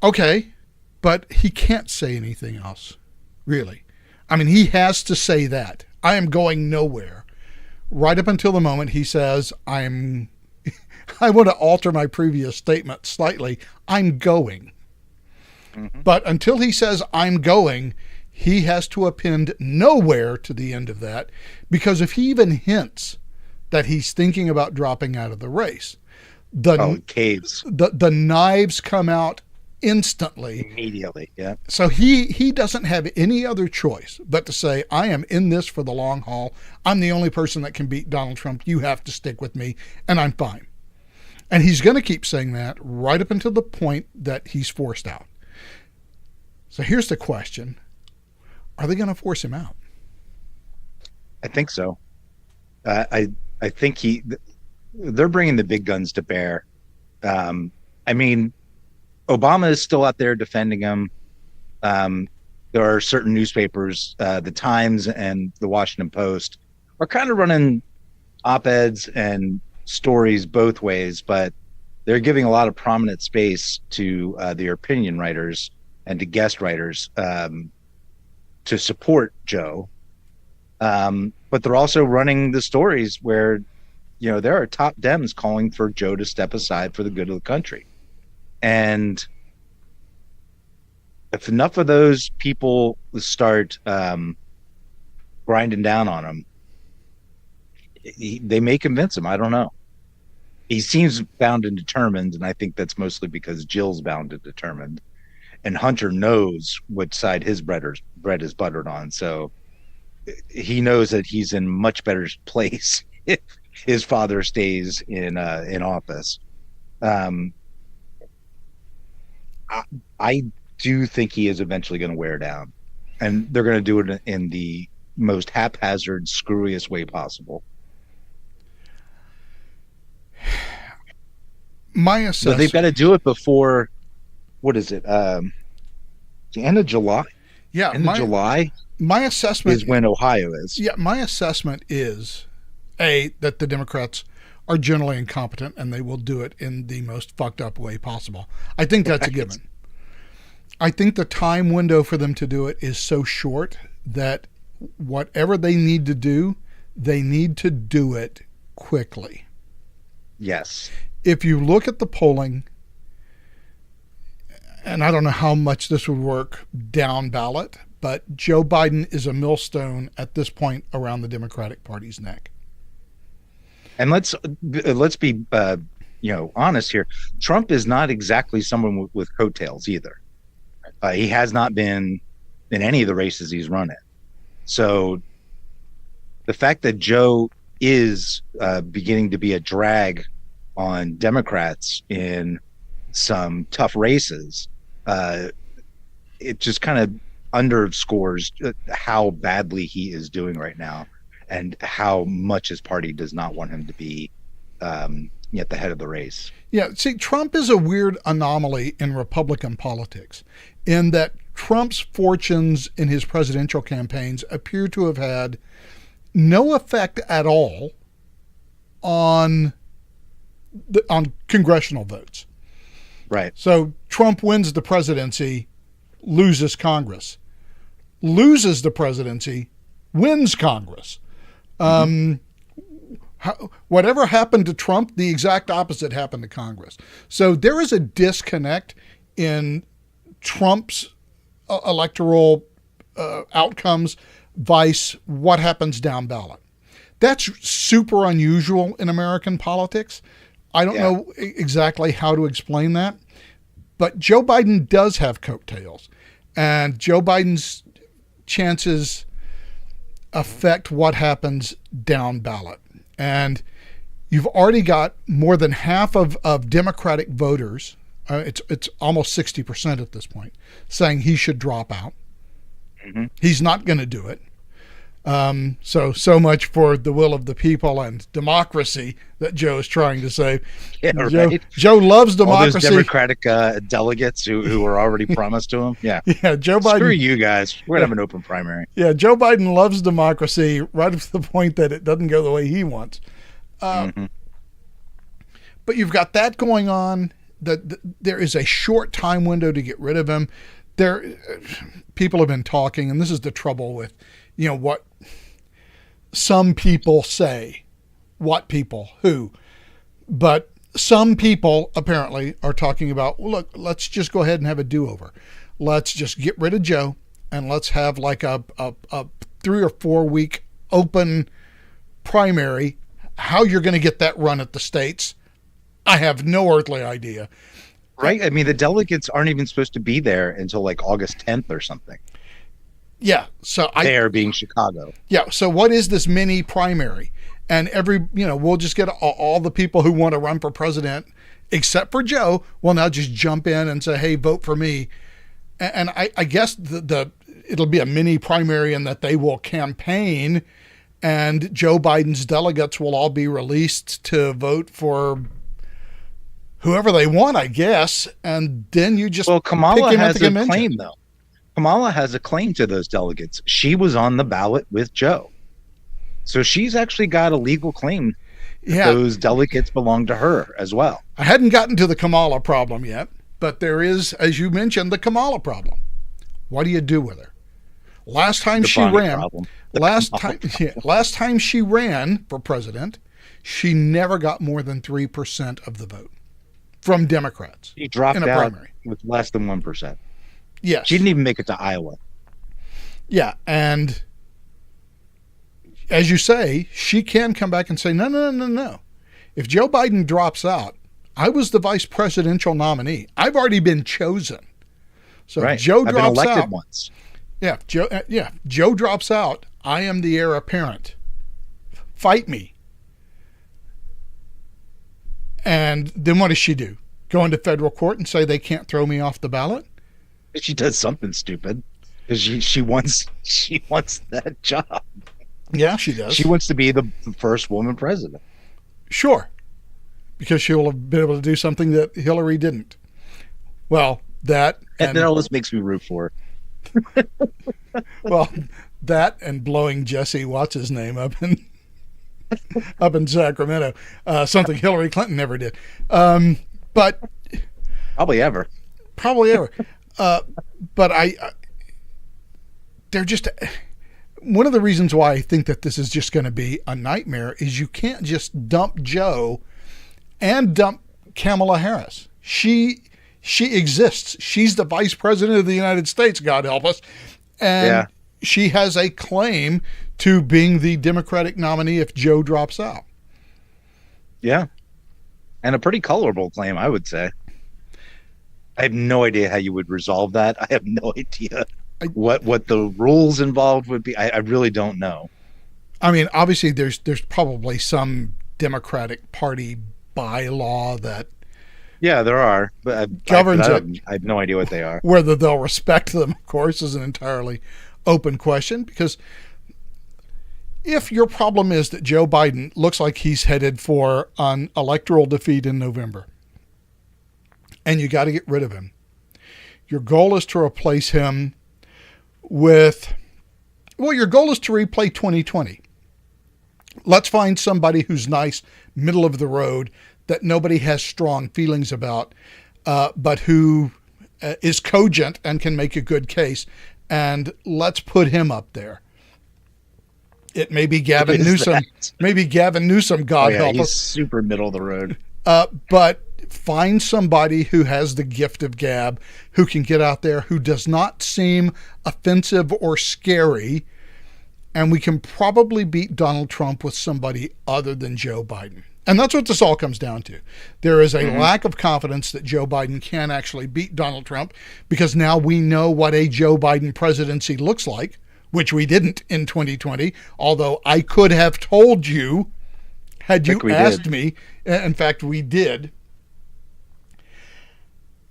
Okay, but he can't say anything else, really. I mean, he has to say that. I am going nowhere. Right up until the moment he says, I want to alter my previous statement slightly. I'm going. Mm-hmm. But until he says, I'm going, he has to append nowhere to the end of that, because if he even hints that he's thinking about dropping out of the race, caves. The knives come out instantly. Immediately, yeah. So he doesn't have any other choice but to say, I am in this for the long haul. I'm the only person that can beat Donald Trump. You have to stick with me, and I'm fine. And he's going to keep saying that right up until the point that he's forced out. So here's the question. Are they going to force him out? I think so. I think they're bringing the big guns to bear. I mean, Obama is still out there defending him. There are certain newspapers, the Times and the Washington Post, are kind of running op-eds and stories both ways, but they're giving a lot of prominent space to their opinion writers and to guest writers to support Joe. But they're also running the stories where, there are top Dems calling for Joe to step aside for the good of the country. And if enough of those people start grinding down on him, they may convince him. I don't know. He seems bound and determined, and I think that's mostly because Jill's bound and determined. And Hunter knows which side his bread is buttered on. So he knows that he's in much better place if his father stays in office. I do think he is eventually going to wear down, and they're going to do it in the most haphazard, screwiest way possible. My assessment. But they've got to do it before, what is it? The end of July? Yeah. End of July? My assessment is when Ohio is. Yeah. My assessment is, that the Democrats are generally incompetent and they will do it in the most fucked up way possible. I think that's a given. I think the time window for them to do it is so short that whatever they need to do, they need to do it quickly. Yes. If you look at the polling, and I don't know how much this would work down ballot, but Joe Biden is a millstone at this point around the Democratic Party's neck. And let's be honest here. Trump is not exactly someone with coattails either. He has not been in any of the races he's run in. So the fact that Joe is beginning to be a drag on Democrats in some tough races, it just kind of underscores how badly he is doing right now and how much his party does not want him to be at the head of the race. Yeah, see, Trump is a weird anomaly in Republican politics in that Trump's fortunes in his presidential campaigns appear to have had no effect at all on congressional votes. Right. So Trump wins the presidency, loses Congress. Loses the presidency, wins Congress. Whatever happened to Trump, the exact opposite happened to Congress. So there is a disconnect in Trump's electoral outcomes vice what happens down ballot. That's super unusual in American politics. I don't know exactly how to explain that, but Joe Biden does have coattails, and Joe Biden's chances affect what happens down ballot. And you've already got more than half of Democratic voters, it's almost 60% at this point, saying he should drop out. Mm-hmm. He's not going to do it. So much for the will of the people and democracy that Joe is trying to say. Yeah, right. Joe loves democracy. All those Democratic delegates who were already promised to him. Yeah. Yeah. Joe Biden. Screw you guys. We're going to have an open primary. Yeah. Joe Biden loves democracy right up to the point that it doesn't go the way he wants. But you've got that going on. There is a short time window to get rid of him. People have been talking, and this is the trouble with, what some people say, who, but some people apparently are talking about, well, look, let's just go ahead and have a do-over. Let's just get rid of Joe and let's have like a 3 or 4 week open primary. How you're going to get that run at the states, I have no earthly idea. Right. I mean, the delegates aren't even supposed to be there until like August 10th or something. Yeah. So there being Chicago. Yeah. So what is this mini primary? And we'll just get all the people who want to run for president, except for Joe, will now just jump in and say, hey, vote for me. And I guess it'll be a mini primary in that they will campaign and Joe Biden's delegates will all be released to vote for whoever they want, I guess. And then you just Kamala has a claim, though. Kamala has a claim to those delegates. She was on the ballot with Joe. So she's actually got a legal claim. Yeah. Those delegates belong to her as well. I hadn't gotten to the Kamala problem yet, but there is, as you mentioned, the Kamala problem. What do you do with her? Last time she ran for president, she never got more than 3% of the vote from Democrats. She dropped out primary with less than 1%. Yes. She didn't even make it to Iowa. Yeah. And as you say, she can come back and say, no. If Joe Biden drops out, I was the vice presidential nominee. I've already been chosen. So right. If Joe drops I've been elected out once. Yeah. Joe drops out. I am the heir apparent. Fight me. And then what does she do? Go into federal court and say they can't throw me off the ballot? She does something stupid because she wants that job. Yeah, she does. She wants to be the first woman president. Sure, because she will have been able to do something that Hillary didn't. Well, that and that always makes me root for her. Well, that and blowing Jesse Watts' name up in Sacramento, something Hillary Clinton never did. But probably ever. But they're just one of the reasons why I think that this is just going to be a nightmare is you can't just dump Joe and dump Kamala Harris. She exists. She's the vice president of the United States, God help us. And she has a claim to being the Democratic nominee if Joe drops out. Yeah. And a pretty colorable claim, I would say. I have no idea how you would resolve that. I have no idea what the rules involved would be. I really don't know. I mean, obviously there's probably some Democratic Party bylaw that Yeah, there are, but governs it. I have no idea what they are. Whether they'll respect them, of course, is an entirely open question, because if your problem is that Joe Biden looks like he's headed for an electoral defeat in November, and you got to get rid of him, your goal is to replace him with, well, your goal is to replay 2020. Let's find somebody who's nice, middle of the road, that nobody has strong feelings about, but who is cogent and can make a good case. And let's put him up there. It may be Gavin Newsom. Maybe Gavin Newsom, God help us. He's super middle of the road. But find somebody who has the gift of gab, who can get out there, who does not seem offensive or scary. And we can probably beat Donald Trump with somebody other than Joe Biden. And that's what this all comes down to. There is a lack of confidence that Joe Biden can actually beat Donald Trump, because now we know what a Joe Biden presidency looks like, which we didn't in 2020, although I could have told you had you asked me. In fact, we did.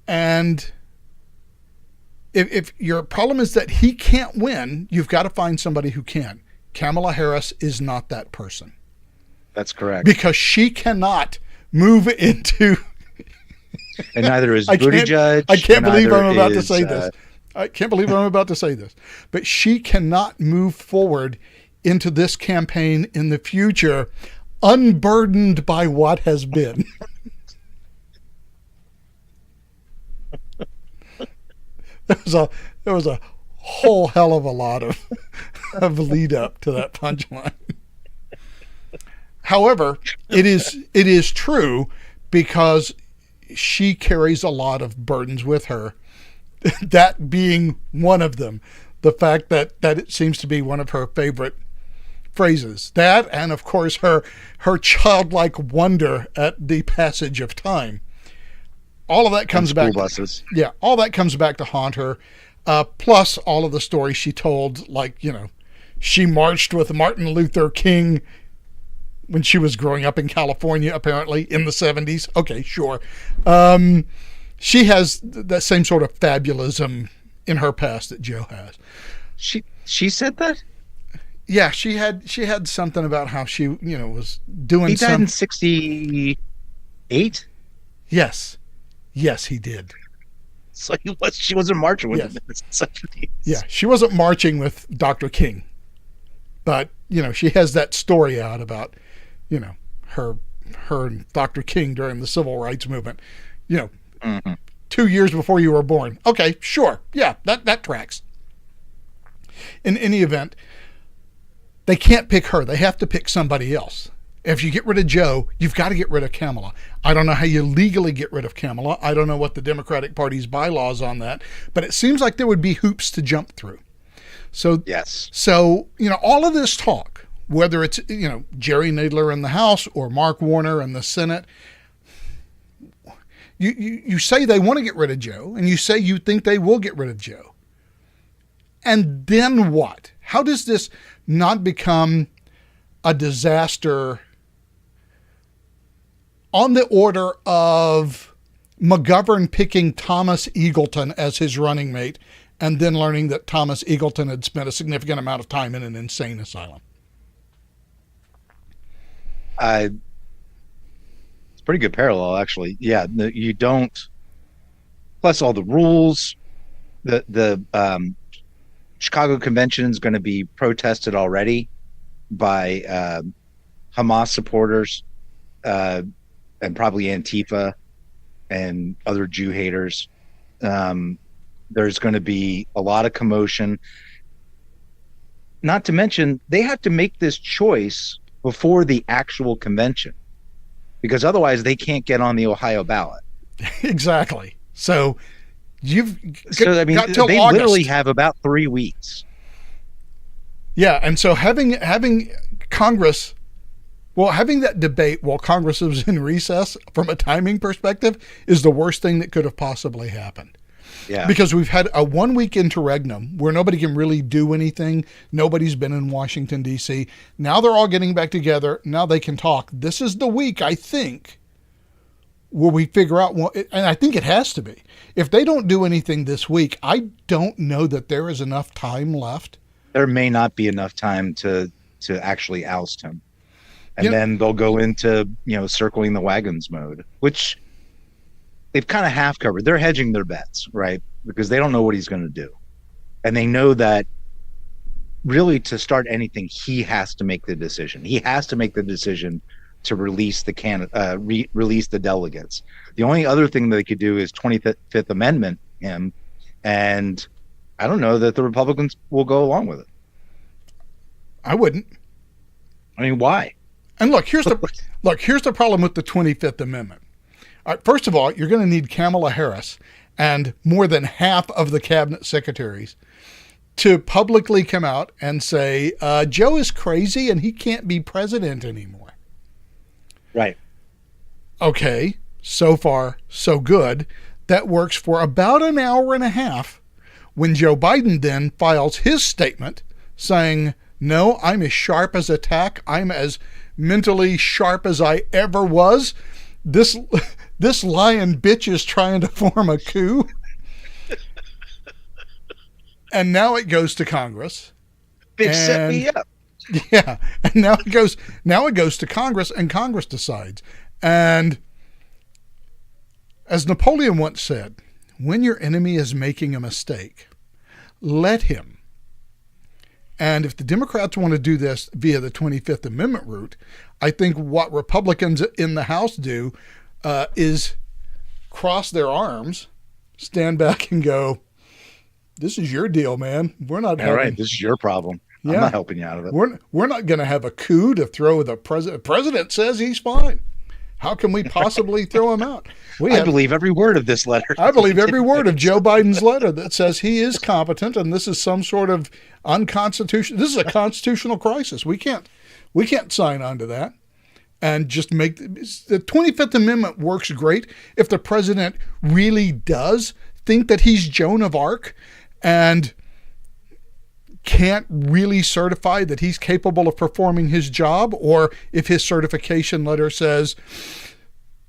And if your problem is that he can't win, you've got to find somebody who can. Kamala Harris is not that person. That's correct. Because she cannot move into... And neither is Buttigieg. I can't believe I'm about to say this. I can't believe I'm about to say this. But she cannot move forward into this campaign in the future unburdened by what has been. There was a whole hell of a lot of lead up to that punchline. However, it is true, because she carries a lot of burdens with her. That being one of them, the fact that it seems to be one of her favorite phrases. That, and of course her childlike wonder at the passage of time. All of that comes back. Buses. Yeah, all that comes back to haunt her. Plus all of the stories she told, like, she marched with Martin Luther King when she was growing up in California, apparently, in the 70s. Okay, sure. She has that same sort of fabulism in her past that Joe has. She said that? Yeah, she had something about how she, was doing He died in 68? Yes, he did. So she wasn't marching with him in the 70s. Yeah, she wasn't marching with Dr. King. But, she has that story out about, her and Dr. King during the civil rights movement, 2 years before you were born. Okay, sure. Yeah, that tracks. In any event, they can't pick her. They have to pick somebody else. If you get rid of Joe, you've got to get rid of Kamala. I don't know how you legally get rid of Kamala. I don't know what the Democratic Party's bylaws on that, but it seems like there would be hoops to jump through. So, yes. So, all of this talk, whether it's, Jerry Nadler in the House or Mark Warner in the Senate, you say they want to get rid of Joe, and you say you think they will get rid of Joe. And then what? How does this not become a disaster on the order of McGovern picking Thomas Eagleton as his running mate and then learning that Thomas Eagleton had spent a significant amount of time in an insane asylum? It's a pretty good parallel, actually. Yeah, you don't. Plus, all the rules. The Chicago Convention is going to be protested already by Hamas supporters and probably Antifa and other Jew haters. There's going to be a lot of commotion. Not to mention, they have to make this choice before the actual convention, because otherwise they can't get on the Ohio ballot. Exactly. So you've I mean, got till they August. literally have about 3 weeks. Yeah, and so having Congress, having that debate while Congress was in recess from a timing perspective is the worst thing that could have possibly happened. Yeah. Because we've had a 1 week interregnum where nobody can really do anything. Nobody's been in Washington, D.C. Now they're all getting back together. Now they can talk. This is the week, I think, where we figure out what, and I think it has to be. If they don't do anything this week, I don't know that there is enough time left. There may not be enough time to actually oust him. And then they'll go into, circling the wagons mode, which they've kind of half covered. They're hedging their bets, right? Because they don't know what he's going to do. And they know that really to start anything, he has to make the decision. He has to make the decision to release the release the delegates. The only other thing that they could do is 25th Amendment him, and I don't know that the Republicans will go along with it. I wouldn't. I mean, why? And look, here's the problem with the 25th Amendment. First of all, you're going to need Kamala Harris and more than half of the cabinet secretaries to publicly come out and say, Joe is crazy and he can't be president anymore. Right. Okay, so far, so good. That works for about an hour and a half when Joe Biden then files his statement saying, no, I'm as sharp as a tack. I'm as mentally sharp as I ever was. This lying bitch is trying to form a coup. And now it goes to Congress. Bitch set me up. Yeah. And now it goes to Congress, and Congress decides. And as Napoleon once said, when your enemy is making a mistake, let him. And if the Democrats want to do this via the 25th Amendment route, I think what Republicans in the House do is cross their arms, stand back and go, this is your deal, man. We're not All right, this is your problem. Yeah. I'm not helping you out of it. We're not going to have a coup to throw the president. The president says he's fine. How can we possibly throw him out? I believe every word of this letter. I believe every word of Joe Biden's letter that says he is competent and this is some sort of unconstitutional. This is a constitutional crisis. We can't sign on to that and just make the 25th Amendment works great if the president really does think that he's Joan of Arc and can't really certify that he's capable of performing his job, or if his certification letter says,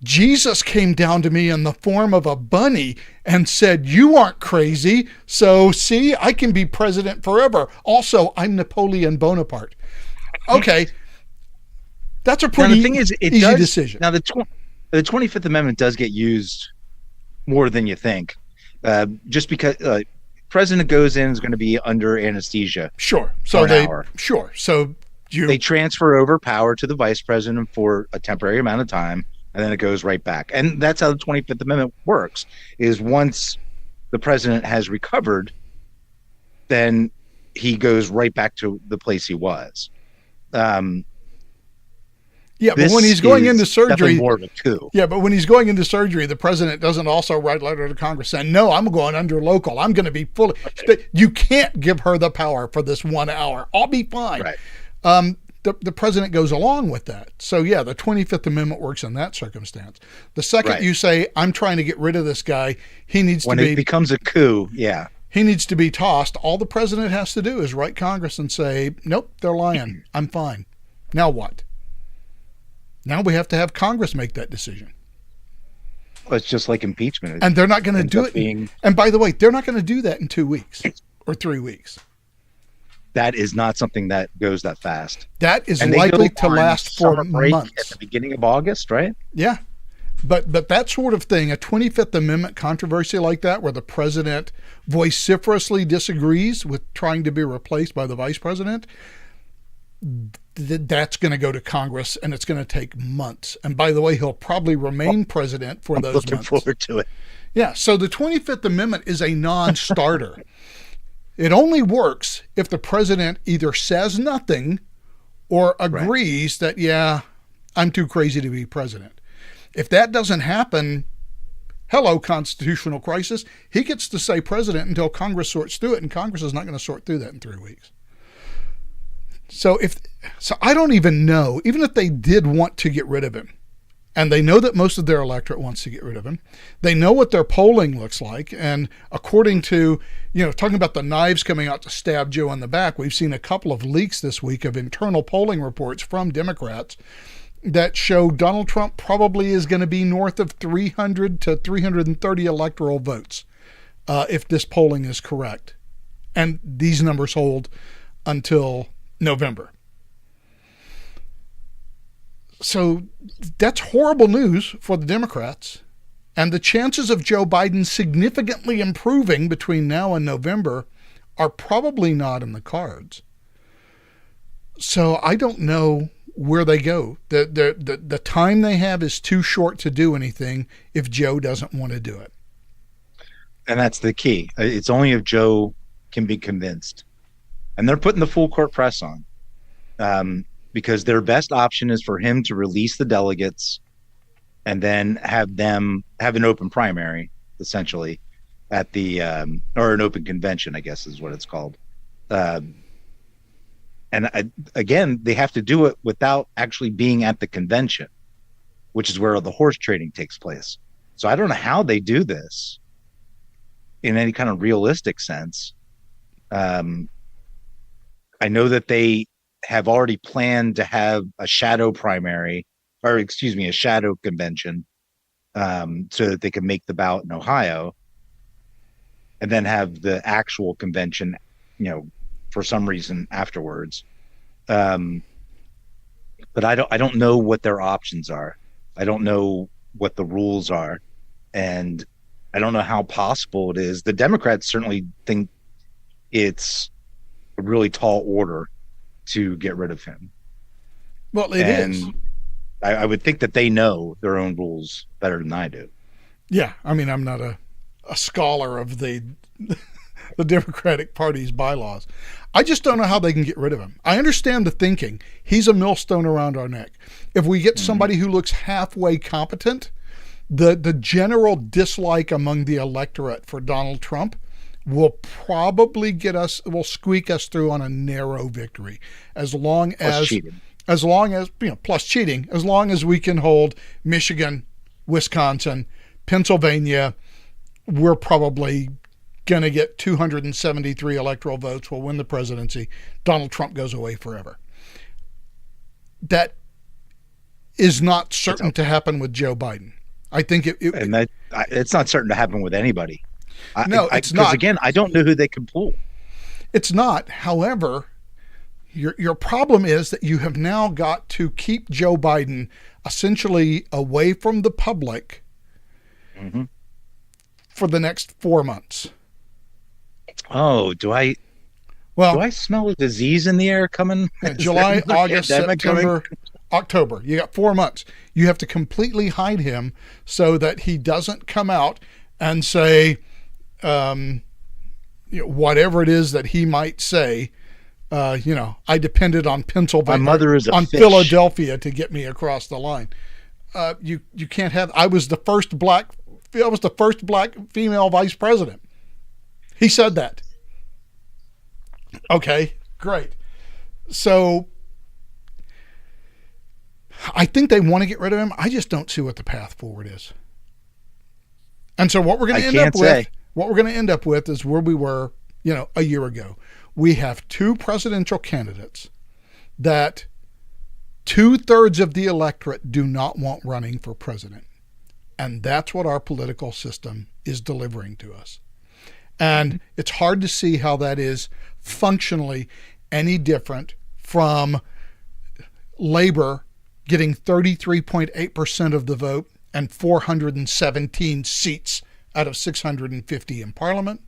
Jesus came down to me in the form of a bunny and said, you aren't crazy, so see, I can be president forever. Also, I'm Napoleon Bonaparte. Okay, that's a pretty easy decision. Now, the 25th Amendment does get used more than you think, just because president goes in is going to be under anesthesia. Sure. So they transfer over power to the vice president for a temporary amount of time, and then it goes right back. And that's how the 25th Amendment works, is once the president has recovered, then he goes right back to the place he was. Yeah, but when he's going into surgery, more of a coup. Yeah, but when he's going into surgery, the president doesn't also write a letter to Congress saying, no, I'm going under local. I'm going to be fully. You can't give her the power for this 1 hour. I'll be fine. Right. The president goes along with that. So, yeah, the 25th Amendment works in that circumstance. The second you say, I'm trying to get rid of this guy, when it becomes a coup, yeah. He needs to be tossed. All the president has to do is write Congress and say, nope, they're lying. I'm fine. Now what? Now we have to have Congress make that decision. Well, it's just like impeachment. And they're not going to do it. And by the way, they're not going to do that in 2 weeks or 3 weeks. That is not something that goes that fast. That is likely to last for months. At the beginning of August, right? Yeah. But that sort of thing, a 25th Amendment controversy like that, where the president vociferously disagrees with trying to be replaced by the vice president, that's going to go to Congress, and it's going to take months. And by the way, he'll probably remain president for those months. Looking forward to it. Yeah, so the 25th Amendment is a non-starter. It only works if the president either says nothing or agrees that, yeah, I'm too crazy to be president. If that doesn't happen, hello, constitutional crisis. He gets to say president until Congress sorts through it, and Congress is not going to sort through that in 3 weeks. So I don't even know, even if they did want to get rid of him, And they know that most of their electorate wants to get rid of him. They know what their polling looks like. And according to, talking about the knives coming out to stab Joe in the back, we've seen a couple of leaks this week of internal polling reports from Democrats that show Donald Trump probably is going to be north of 300 to 330 electoral votes if this polling is correct. And these numbers hold until November. So that's horrible news for the Democrats. And the chances of Joe Biden significantly improving between now and November are probably not in the cards. So I don't know where they go. The time they have is too short to do anything if Joe doesn't want to do it. And that's the key. It's only if Joe can be convinced. And they're putting the full court press on. Because their best option is for him to release the delegates and then have them have an open primary, essentially, at the or an open convention, I guess is what it's called. Again, they have to do it without actually being at the convention, which is where the horse trading takes place. So I don't know how they do this in any kind of realistic sense. I know that they have already planned to have a shadow primary, or excuse me, a shadow convention, so that they can make the ballot in Ohio, and then have the actual convention, for some reason afterwards. But I don't know what their options are. I don't know what the rules are, and I don't know how possible it is. The Democrats certainly think it's a really tall order to get rid of him. Well, it is. I would think that they know their own rules better than I do. Yeah, I mean, I'm not a scholar of the Democratic Party's bylaws. I just don't know how they can get rid of him. I understand the thinking. He's a millstone around our neck. If we get somebody who looks halfway competent, the general dislike among the electorate for Donald Trump will probably will squeak us through on a narrow victory, as long as plus cheating, as long as we can hold Michigan, Wisconsin, Pennsylvania. We're probably going to get 273 electoral votes. We'll win the presidency. Donald Trump goes away forever. That is not certain to happen with Joe Biden. I think it's not certain to happen with anybody. No, it's not. Because again, I don't know who they can pull. It's not. However, your problem is that you have now got to keep Joe Biden essentially away from the public for the next 4 months. Oh, do I smell a disease in the air coming? July, August, September, October. You got 4 months. You have to completely hide him so that he doesn't come out and say, whatever it is that he might say, I depended on Pennsylvania, my mother is on fish. Philadelphia to get me across the line. You can't have. I was the first black female vice president. He said that. Okay, great. So I think they want to get rid of him. I just don't see what the path forward is. And so what we're going to end up with is where we were, a year ago. We have two presidential candidates that 2/3 of the electorate do not want running for president. And that's what our political system is delivering to us. And it's hard to see how that is functionally any different from Labor getting 33.8% of the vote and 417 seats out of 650 in Parliament,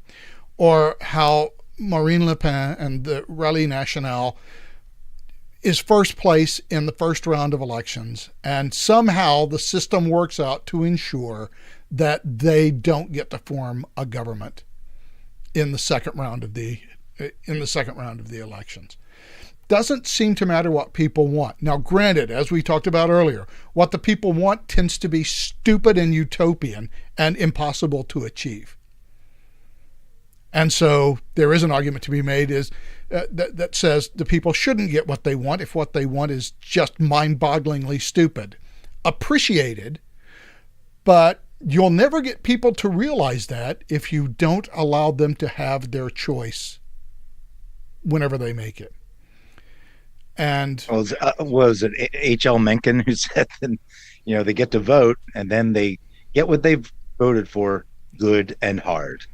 or how Marine Le Pen and the Rally Nationale is first place in the first round of elections, and somehow the system works out to ensure that they don't get to form a government in the second round of the elections. Doesn't seem to matter what people want. Now, granted, as we talked about earlier, what the people want tends to be stupid and utopian and impossible to achieve. And so there is an argument to be made that says the people shouldn't get what they want if what they want is just mind-bogglingly stupid. appreciated, but you'll never get people to realize that if you don't allow them to have their choice whenever they make it. And was it H.L. Mencken who said that, they get to vote and then they get what they've voted for, good and hard.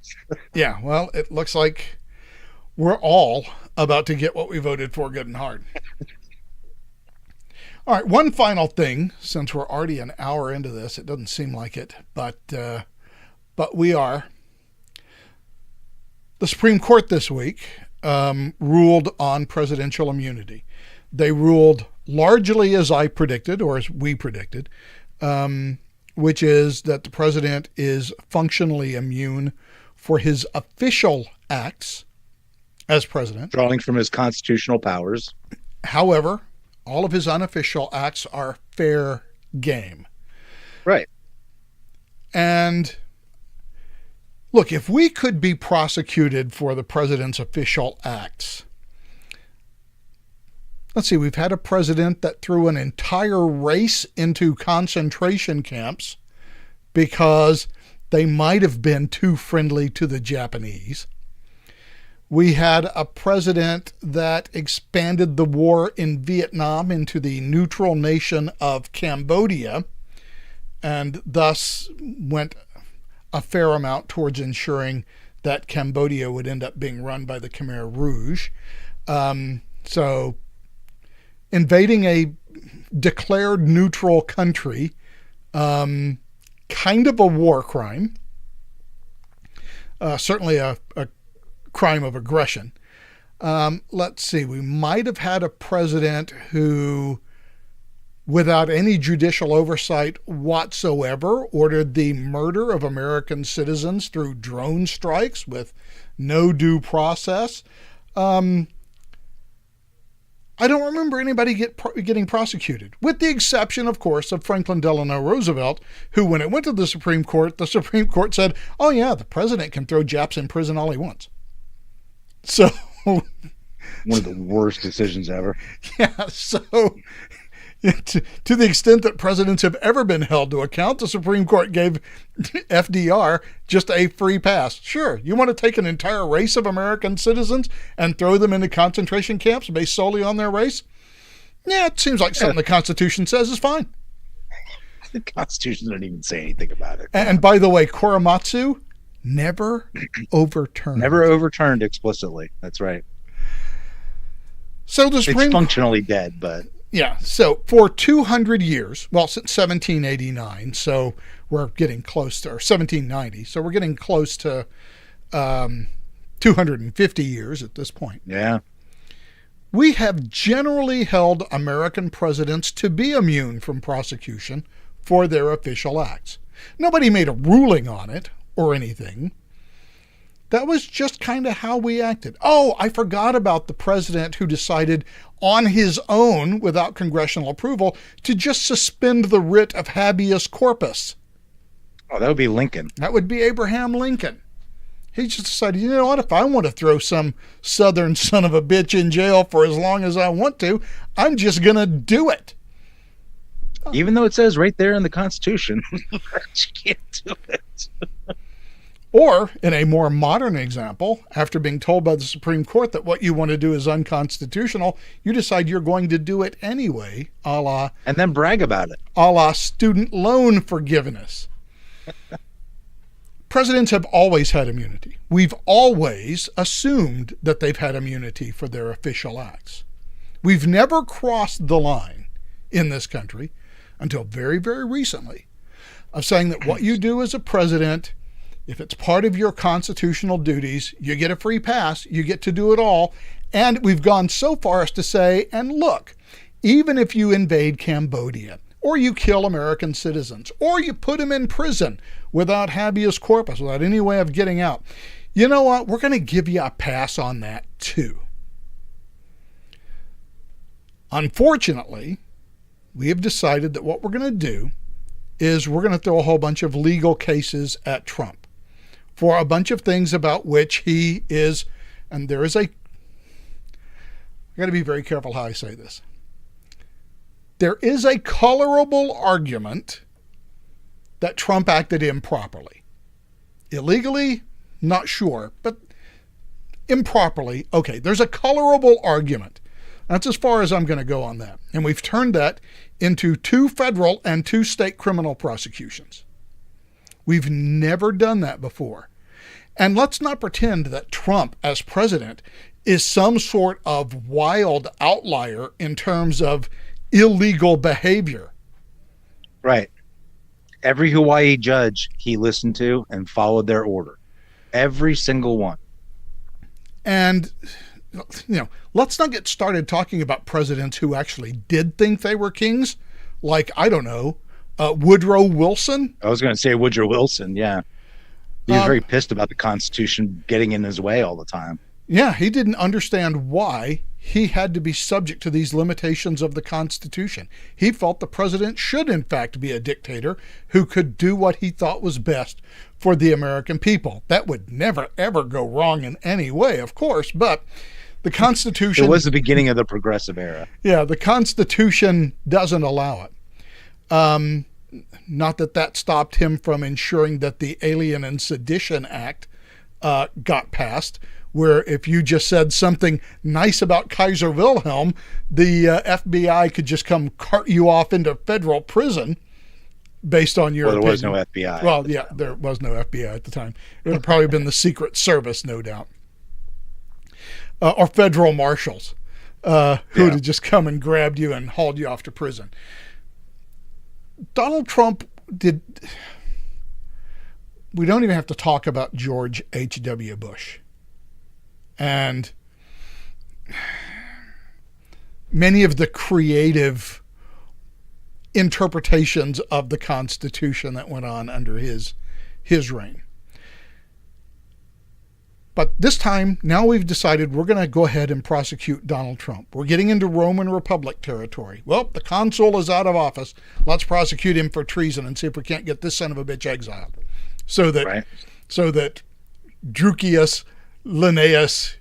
Yeah, well, it looks like we're all about to get what we voted for, good and hard. All right, one final thing, since we're already an hour into this, it doesn't seem like it, but we are. The Supreme Court this week ruled on presidential immunity. They ruled largely as I predicted, or as we predicted, which is that the president is functionally immune for his official acts as president, drawing from his constitutional powers. However, all of his unofficial acts are fair game. Right. And look, if we could be prosecuted for the president's official acts, let's see, we've had a president that threw an entire race into concentration camps because they might have been too friendly to the Japanese. We had a president that expanded the war in Vietnam into the neutral nation of Cambodia, and thus went a fair amount towards ensuring that Cambodia would end up being run by the Khmer Rouge. So invading a declared neutral country, kind of a war crime, certainly a crime of aggression. Let's see, we might have had a president who, without any judicial oversight whatsoever, ordered the murder of American citizens through drone strikes with no due process. I don't remember anybody getting prosecuted, with the exception, of course, of Franklin Delano Roosevelt, who, when it went to the Supreme Court said, oh yeah, the president can throw Japs in prison all he wants. So one of the worst decisions ever. Yeah, so to the extent that presidents have ever been held to account, the Supreme Court gave FDR just a free pass. Sure, you want to take an entire race of American citizens and throw them into concentration camps based solely on their race? Yeah, it seems like something the Constitution says is fine. The Constitution doesn't even say anything about it. And by the way, Korematsu never overturned. Never overturned explicitly. That's right. So the Supreme It's functionally dead, but... Yeah, so for 200 years, well, since 1789, so we're getting close to, or 1790, so we're getting close to 250 years at this point. Yeah. We have generally held American presidents to be immune from prosecution for their official acts. Nobody made a ruling on it or anything. That was just kind of how we acted. Oh, I forgot about the president who decided on his own, without congressional approval, to just suspend the writ of habeas corpus. Oh, that would be Lincoln. That would be Abraham Lincoln. He just decided, you know what, if I want to throw some southern son of a bitch in jail for as long as I want to, I'm just going to do it. Even though it says right there in the Constitution that you can't do it. Or, in a more modern example, after being told by the Supreme Court that what you want to do is unconstitutional, you decide you're going to do it anyway, a la... And then brag about it. A la student loan forgiveness. Presidents have always had immunity. We've always assumed that they've had immunity for their official acts. We've never crossed the line in this country, until very, very recently, of saying that what you do as a president, if it's part of your constitutional duties, you get a free pass, you get to do it all. And we've gone so far as to say, and look, even if you invade Cambodia, or you kill American citizens, or you put them in prison without habeas corpus, without any way of getting out, you know what? We're going to give you a pass on that too. Unfortunately, we have decided that what we're going to do is we're going to throw a whole bunch of legal cases at Trump for a bunch of things about which he is, and there is I got to be very careful how I say this. there is a colorable argument that Trump acted improperly. Illegally, not sure, but improperly, okay, there's a colorable argument. That's as far as I'm going to go on that. And we've turned that into 2 federal and 2 state criminal prosecutions. We've never done that before. And let's not pretend that Trump, as president, is some sort of wild outlier in terms of illegal behavior. Right. Every Hawaii judge he listened to and followed their order. Every single one. And, let's not get started talking about presidents who actually did think they were kings. Like, I don't know, Woodrow Wilson. I was going to say Woodrow Wilson, yeah. He was very pissed about the Constitution getting in his way all the time. Yeah, he didn't understand why he had to be subject to these limitations of the Constitution. He felt the president should, in fact, be a dictator who could do what he thought was best for the American people. That would never, ever go wrong in any way, of course, but the Constitution... It was the beginning of the progressive era. Yeah, the Constitution doesn't allow it. Not that stopped him from ensuring that the Alien and Sedition Act got passed, where if you just said something nice about Kaiser Wilhelm, the FBI could just come cart you off into federal prison based on your opinion. There was no FBI. Well, yeah, there was no FBI at the time. It would have probably been the Secret Service, no doubt. Or federal marshals who would have just come and grabbed you and hauled you off to prison. Donald Trump did... We don't even have to talk about George H.W. Bush. And many of the creative interpretations of the Constitution that went on under his reign. But this time, now we've decided we're going to go ahead and prosecute Donald Trump. We're getting into Roman Republic territory. Well, the consul is out of office. Let's prosecute him for treason and see if we can't get this son of a bitch exiled. So that Drucius Linnaeus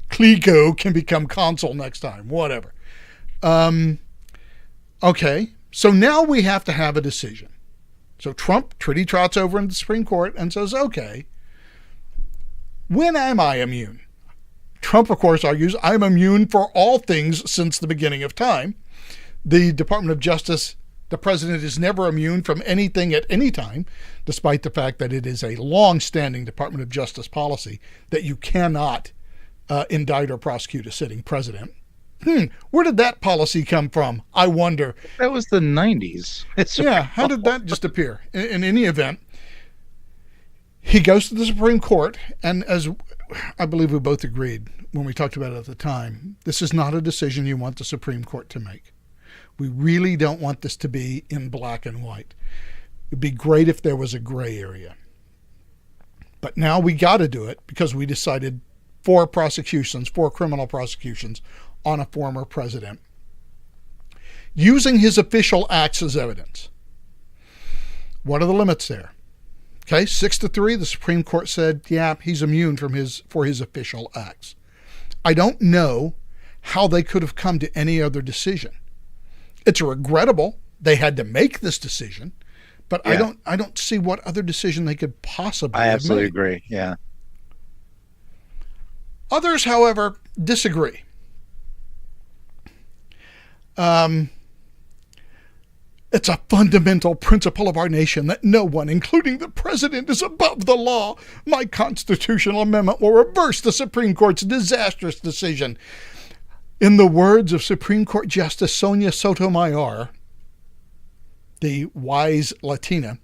Clico can become consul next time, whatever. Okay, so now we have to have a decision. So Trump trotty-trots over into the Supreme Court and says, okay, when am I immune? Trump, of course, argues, I'm immune for all things since the beginning of time. The Department of Justice, the president is never immune from anything at any time, despite the fact that it is a long-standing Department of Justice policy that you cannot indict or prosecute a sitting president. Where did that policy come from? I wonder. That was the 90s. How did that just appear? In any event, he goes to the Supreme Court, and as I believe we both agreed when we talked about it at the time, this is not a decision you want the Supreme Court to make. We really don't want this to be in black and white. It'd be great if there was a gray area. But now we got to do it because we decided 4 criminal prosecutions on a former president, using his official acts as evidence. What are the limits there? Okay, 6-3, the Supreme Court said, yeah, he's immune for his official acts. I don't know how they could have come to any other decision. It's regrettable they had to make this decision, but yeah. I don't see what other decision they could possibly have made. I absolutely agree, yeah. Others, however, disagree. It's a fundamental principle of our nation that no one, including the president, is above the law. My constitutional amendment will reverse the Supreme Court's disastrous decision. In the words of Supreme Court Justice Sonia Sotomayor, the wise Latina,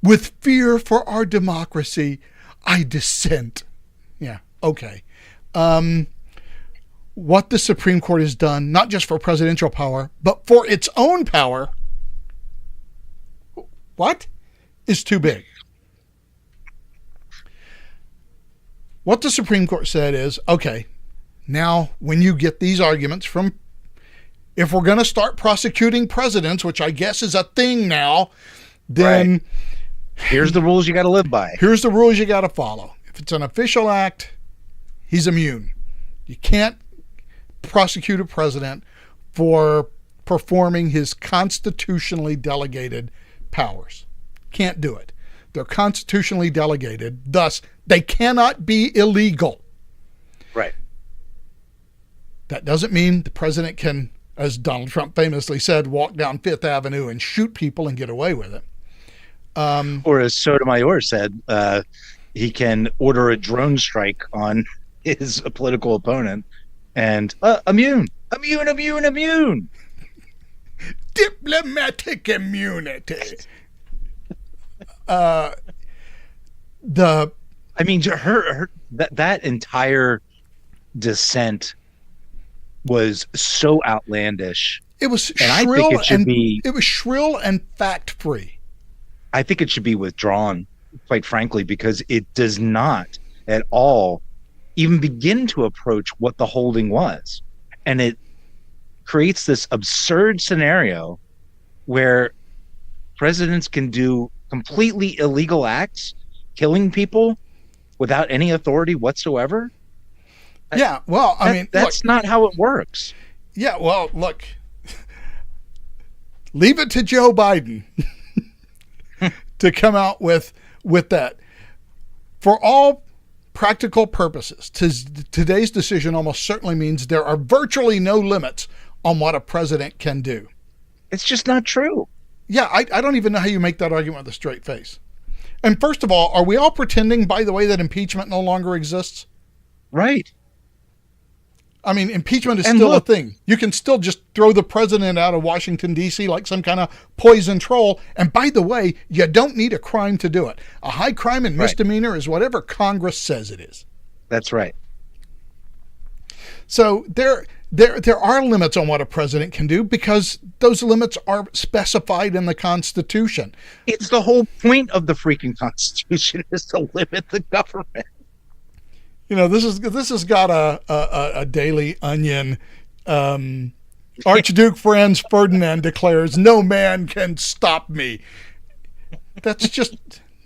with fear for our democracy, I dissent. Yeah, okay. What the Supreme Court has done, not just for presidential power, but for its own power, is too big. What the Supreme Court said is, okay, now when you get these arguments from, if we're going to start prosecuting presidents, which I guess is a thing now, then right. Here's the rules you got to live by. Here's the rules you got to follow. If it's an official act, he's immune. You can't prosecute a president for performing his constitutionally delegated powers. Can't do it. They're constitutionally delegated, thus they cannot be illegal. Right. That doesn't mean the president can, as Donald Trump famously said, walk down Fifth Avenue and shoot people and get away with it. Or as Sotomayor said, he can order a drone strike on his political opponent and immune. Diplomatic immunity. Her that entire dissent was so outlandish. It was and I shrill think it should and be. it was shrill and fact free. I think it should be withdrawn, quite frankly, because it does not at all even begin to approach what the holding was, and it creates this absurd scenario where presidents can do completely illegal acts, killing people without any authority whatsoever. Yeah, well, I mean, that's not how it works. Yeah, well, look, leave it to Joe Biden to come out with that. For all practical purposes, today's decision almost certainly means there are virtually no limits on what a president can do. It's just not true. Yeah, I don't even know how you make that argument with a straight face. And first of all, are we all pretending, by the way, that impeachment no longer exists? Right. I mean, impeachment is still a thing. You can still just throw the president out of Washington, D.C. like some kind of poison troll. And by the way, you don't need a crime to do it. A high crime and misdemeanor is whatever Congress says it is. That's right. So there are limits on what a president can do because those limits are specified in the Constitution. It's the whole point of the freaking Constitution is to limit the government. You know, this has got a Daily Onion. Archduke Franz Ferdinand declares, "No man can stop me." That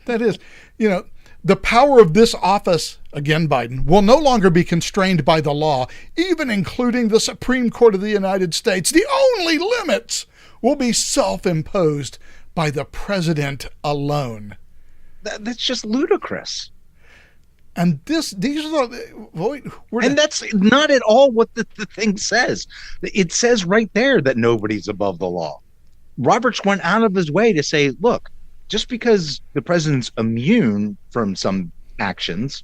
is, you know, the power of this office, again, Biden, will no longer be constrained by the law, even including the Supreme Court of the United States. The only limits will be self-imposed by the president alone. That's just ludicrous. And these are and that's not at all what the thing says. It says right there that nobody's above the law. Roberts went out of his way to say, look, just because the president's immune from some actions,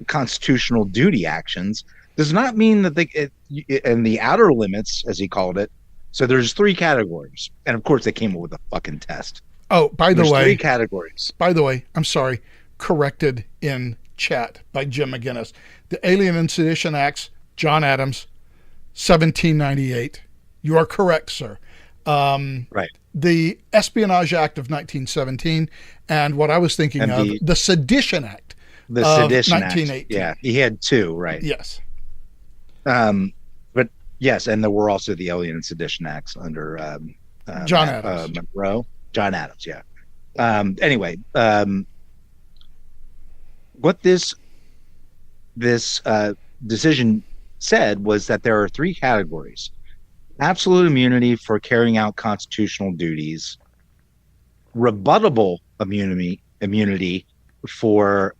constitutional duty actions, does not mean that and the outer limits, as he called it. So there's 3 categories. And of course they came up with a fucking test. Oh, by the way, 3 categories. By the way, I'm sorry, corrected in chat by Jim McGinnis. The Alien and Sedition Acts, John Adams, 1798. You are correct, sir. Right. The Espionage Act of 1917, and what I was thinking of, the Sedition Act of Sedition 1918. Act. Yeah, he had 2, right? Yes. But yes, and there were also the Alien and Sedition Acts under John Adams. Monroe. John Adams, yeah. Anyway, what this decision said was that there are 3 categories: absolute immunity for carrying out constitutional duties, rebuttable immunity for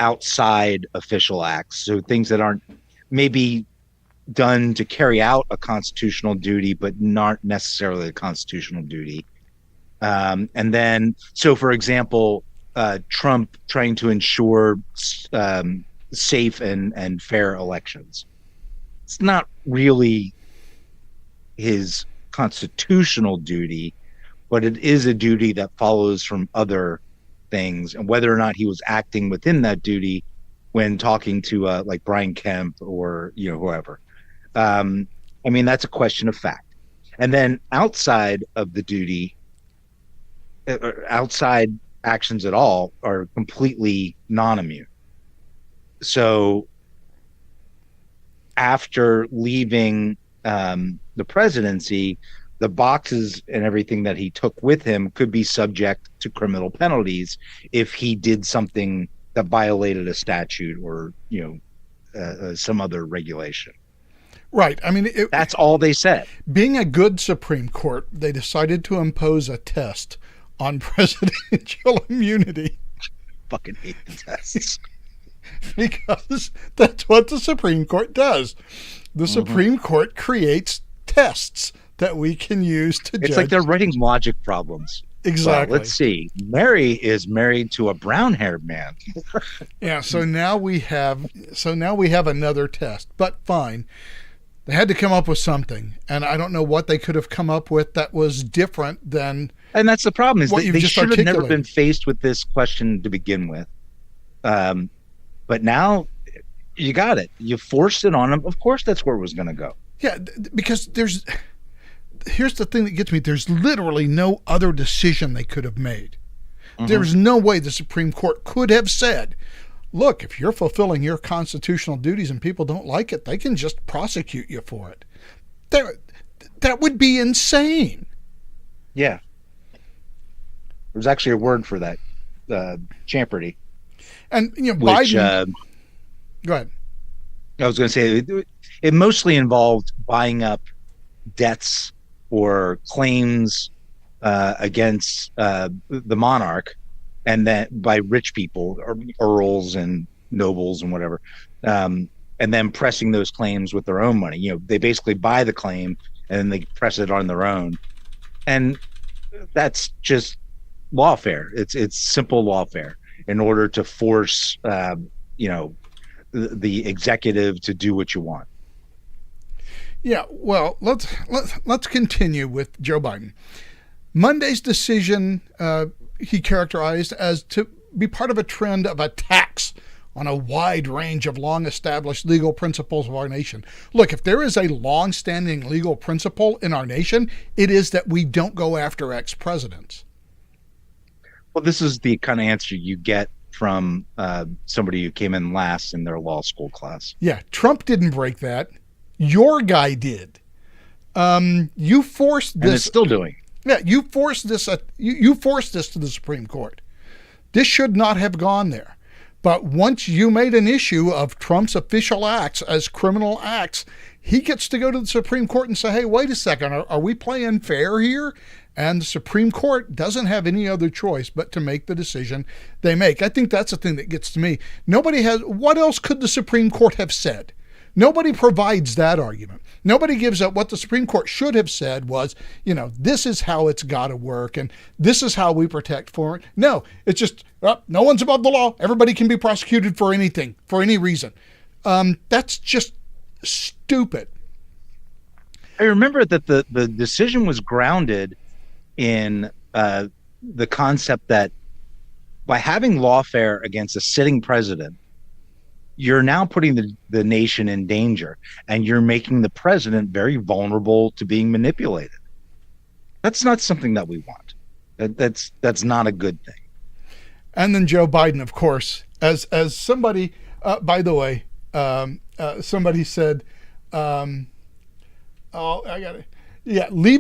outside official acts, so things that aren't maybe done to carry out a constitutional duty but not necessarily a constitutional duty. And then, so for example, Trump trying to ensure safe and fair elections. It's not really his constitutional duty, but it is a duty that follows from other things, and whether or not he was acting within that duty when talking to like Brian Kemp or whoever. I mean, that's a question of fact. And then outside of the duty, outside actions at all are completely non-immune. So after leaving the presidency, the boxes and everything that he took with him could be subject to criminal penalties if he did something that violated a statute or some other regulation. Right. I mean, That's all they said. being a good Supreme Court, they decided to impose a test on presidential immunity. Fucking hate the tests. Because that's what the Supreme Court does. The Supreme Court creates tests that we can use to judge. It's like they're writing logic problems. Exactly. Well, let's see. Mary is married to a brown-haired man. Yeah. So now we have another test. But fine, they had to come up with something, and I don't know what they could have come up with that was different than. And that's the problem, is what they should have never been faced with this question to begin with. But now you got it. You forced it on them. Of course, that's where it was going to go. Yeah, because here's the thing that gets me. There's literally no other decision they could have made. There's no way the Supreme Court could have said, look, if you're fulfilling your constitutional duties and people don't like it, they can just prosecute you for it. That would be insane. Yeah. There's actually a word for that, champerty. And, Which, Biden... Go ahead. I was going to say, it mostly involved buying up debts or claims against the monarch, and then by rich people, or earls and nobles and whatever, and then pressing those claims with their own money. They basically buy the claim and then they press it on their own, and that's just lawfare. It's simple lawfare in order to force the executive to do what you want. Yeah, well, let's continue with Joe Biden. Monday's decision he characterized as to be part of a trend of attacks on a wide range of long-established legal principles of our nation. Look, if there is a long-standing legal principle in our nation, it is that we don't go after ex-presidents. Well, this is the kind of answer you get from somebody who came in last in their law school class. Yeah, Trump didn't break that. Your guy did. You forced this. And it's still doing. Yeah, you forced this. You forced this to the Supreme Court. This should not have gone there. But once you made an issue of Trump's official acts as criminal acts, he gets to go to the Supreme Court and say, hey, wait a second, are we playing fair here? And the Supreme Court doesn't have any other choice but to make the decision they make. I think that's the thing that gets to me. What else could the Supreme Court have said? Nobody provides that argument. Nobody gives up. What the Supreme Court should have said was, this is how it's got to work, and this is how we protect for it. No, it's just, no one's above the law. Everybody can be prosecuted for anything, for any reason. That's just stupid. I remember that the decision was grounded in the concept that by having lawfare against a sitting president, you're now putting the nation in danger, and you're making the president very vulnerable to being manipulated. That's not something that we want. That's not a good thing. And then Joe Biden, of course, as somebody, by the way, somebody said, leave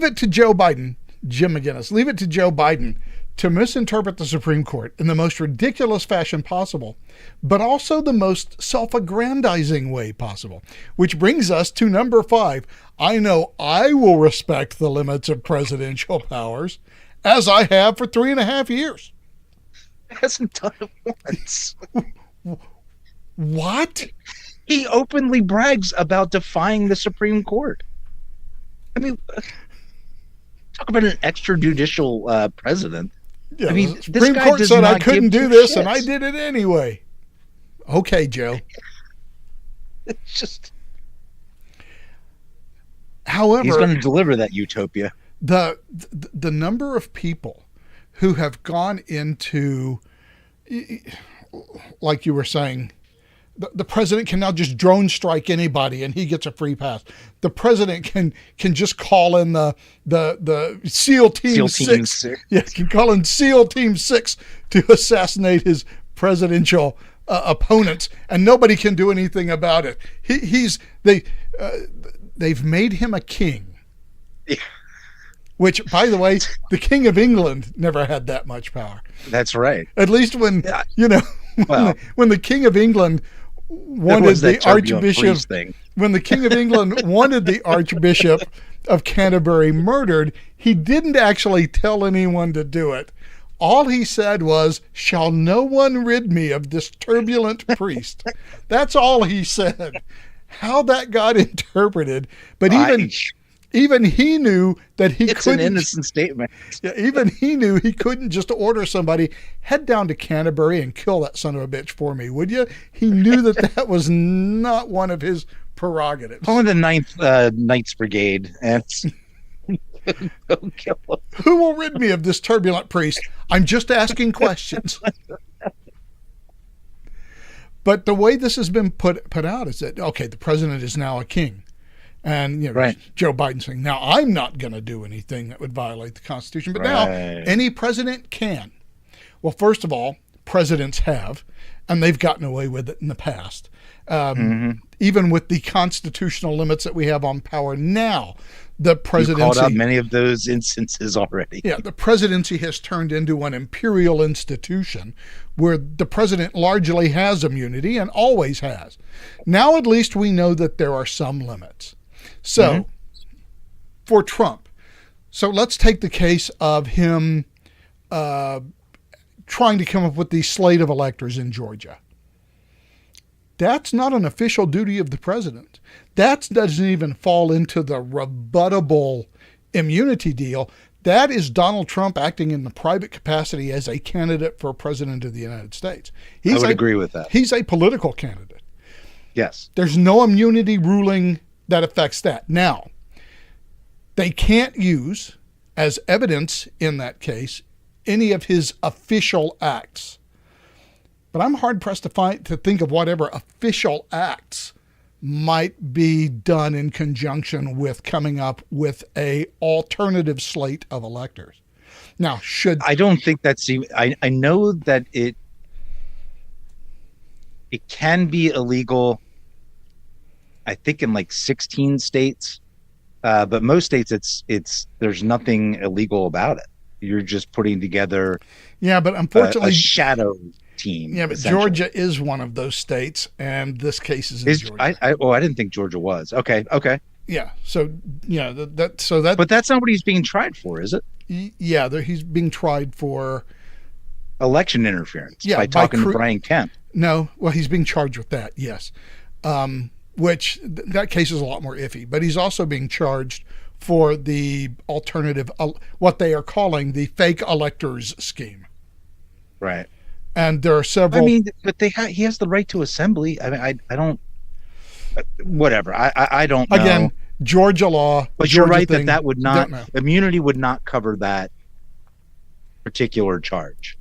it to Joe Biden, Jim McGinnis, leave it to Joe Biden to misinterpret the Supreme Court in the most ridiculous fashion possible, but also the most self-aggrandizing way possible. Which brings us to number 5. I know I will respect the limits of presidential powers, as I have for 3.5 years. He hasn't done it once. What? He openly brags about defying the Supreme Court. I mean, talk about an extrajudicial president. Yeah, I mean, the Supreme Court said I couldn't do this, and I did it anyway. Okay, Joe. It's just. However, he's going to deliver that utopia. The number of people who have gone into, like you were saying, the president can now just drone strike anybody and he gets a free pass. The president can just call in the SEAL Team 6. Yeah, can call in SEAL Team 6 to assassinate his presidential opponents, and nobody can do anything about it. They've made him a king. Yeah. Which, by the way, the King of England never had that much power. That's right. At least when the King of England There wanted was that the turbulent Archbishop, priest thing. when the King of England wanted the Archbishop of Canterbury murdered, he didn't actually tell anyone to do it. All he said was, "Shall no one rid me of this turbulent priest?" That's all he said. How that got interpreted, but even he knew that he It's couldn't. an innocent statement. Yeah, even he knew he couldn't just order somebody, head down to Canterbury and kill that son of a bitch for me, would you? He knew that that was not one of his prerogatives. Only the Knights Brigade, and go kill him. Who will rid me of this turbulent priest? I'm just asking questions. But the way this has been put out is that, okay, the president is now a king. And Right. Joe Biden saying, now I'm not going to do anything that would violate the Constitution. But now any president can. Well, first of all, presidents have, and they've gotten away with it in the past. Even with the constitutional limits that we have on power now, the presidency... You called out many of those instances already. Yeah, the presidency has turned into an imperial institution where the president largely has immunity and always has. Now at least we know that there are some limits. So, for Trump, so let's take the case of him trying to come up with the slate of electors in Georgia. That's not an official duty of the president. That doesn't even fall into the rebuttable immunity deal. That is Donald Trump acting in the private capacity as a candidate for president of the United States. I would agree with that. He's a political candidate. Yes. There's no immunity ruling that affects that. Now, they can't use as evidence in that case any of his official acts. But I'm hard pressed to think of whatever official acts might be done in conjunction with coming up with a alternative slate of electors. Now, I don't think that's even, I know that it can be illegal, I think in like 16 states, but most states there's nothing illegal about it. You're just putting together but unfortunately a shadow team. Yeah, but Georgia is one of those states, and this case is in Georgia. I didn't think Georgia was. Okay. Yeah. So But that's not what he's being tried for, is it? Yeah, he's being tried for election interference by talking to Brian Kemp. No, well, he's being charged with that. Yes, which that case is a lot more iffy. But he's also being charged for the alternative, what they are calling the fake electors scheme. Right. And there are several. I mean, but he has the right to assembly. I mean, I don't. Whatever. I don't know. Again, Georgia law. But Georgia you're right thing, that would not, immunity would not cover that particular charge.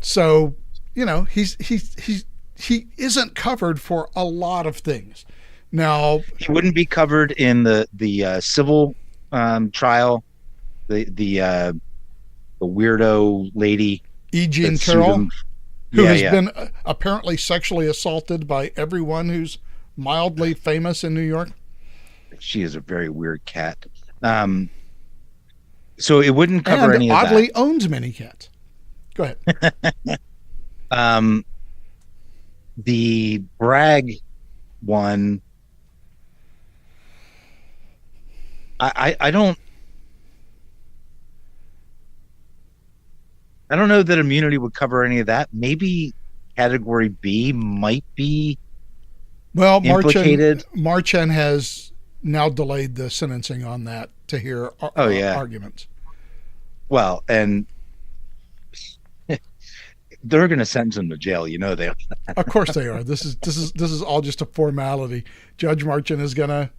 So, he isn't covered for a lot of things. Now, he wouldn't be covered in the civil trial. The weirdo lady, E. Jean Carroll, who has been apparently sexually assaulted by everyone who's mildly famous in New York. She is a very weird cat. So it wouldn't cover any of that. Oddly owns many cats. Go ahead. The Bragg one, I don't know that immunity would cover any of that. Maybe category B might be implicated. Marchand has now delayed the sentencing on that to hear arguments. Well, and they're going to sentence him to jail. They are. Of course they are. This is all just a formality. Judge Marchand is going to,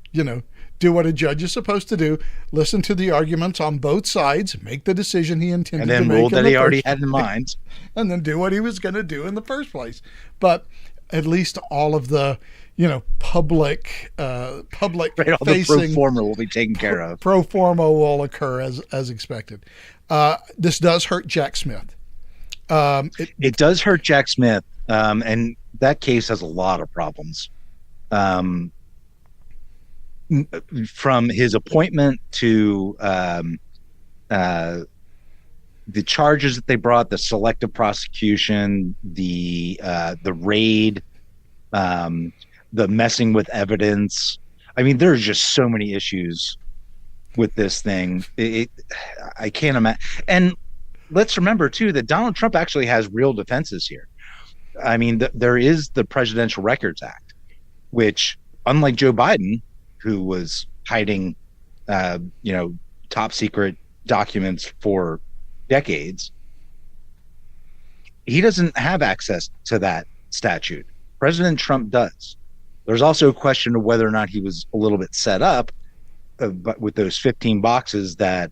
do what a judge is supposed to do, listen to the arguments on both sides, make the decision he intended to make. And then rule that he already had in mind. And then do what he was going to do in the first place. But at least all of the, public right, all facing the pro forma will be taken care of. Pro forma will occur as expected. This does hurt Jack Smith. It does hurt Jack Smith. And that case has a lot of problems. From his appointment to the charges that they brought, the selective prosecution, the raid, the messing with evidence. I mean, there's just so many issues with this thing. I can't imagine. And let's remember too that Donald Trump actually has real defenses here. I mean, there is the Presidential Records Act, which, unlike Joe Biden, who was hiding, top secret documents for decades, he doesn't have access to that statute. President Trump does. There's also a question of whether or not he was a little bit set up, but with those 15 boxes that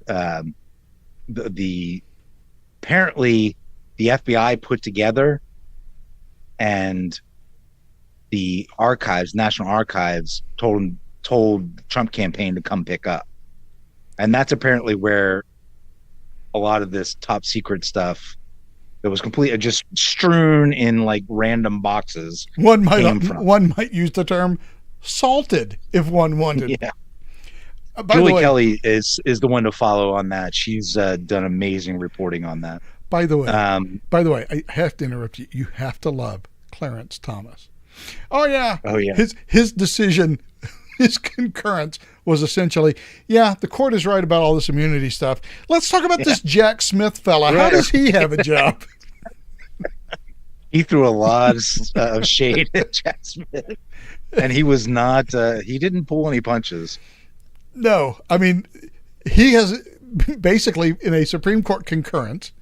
apparently the FBI put together, and the archives, National Archives, told the Trump campaign to come pick up. And that's apparently where a lot of this top secret stuff that was completely just strewn in like random boxes. One might use the term salted if one wanted. Yeah. Julie Kelly is the one to follow on that. She's done amazing reporting on that. By the way, I have to interrupt you. You have to love Clarence Thomas. Oh yeah. His decision, his concurrence was essentially, the court is right about all this immunity stuff. Let's talk about this Jack Smith fella. Right. How does he have a job? He threw a lot of shade at Jack Smith, and he was not. He didn't pull any punches. No, I mean, he has basically, in a Supreme Court concurrence,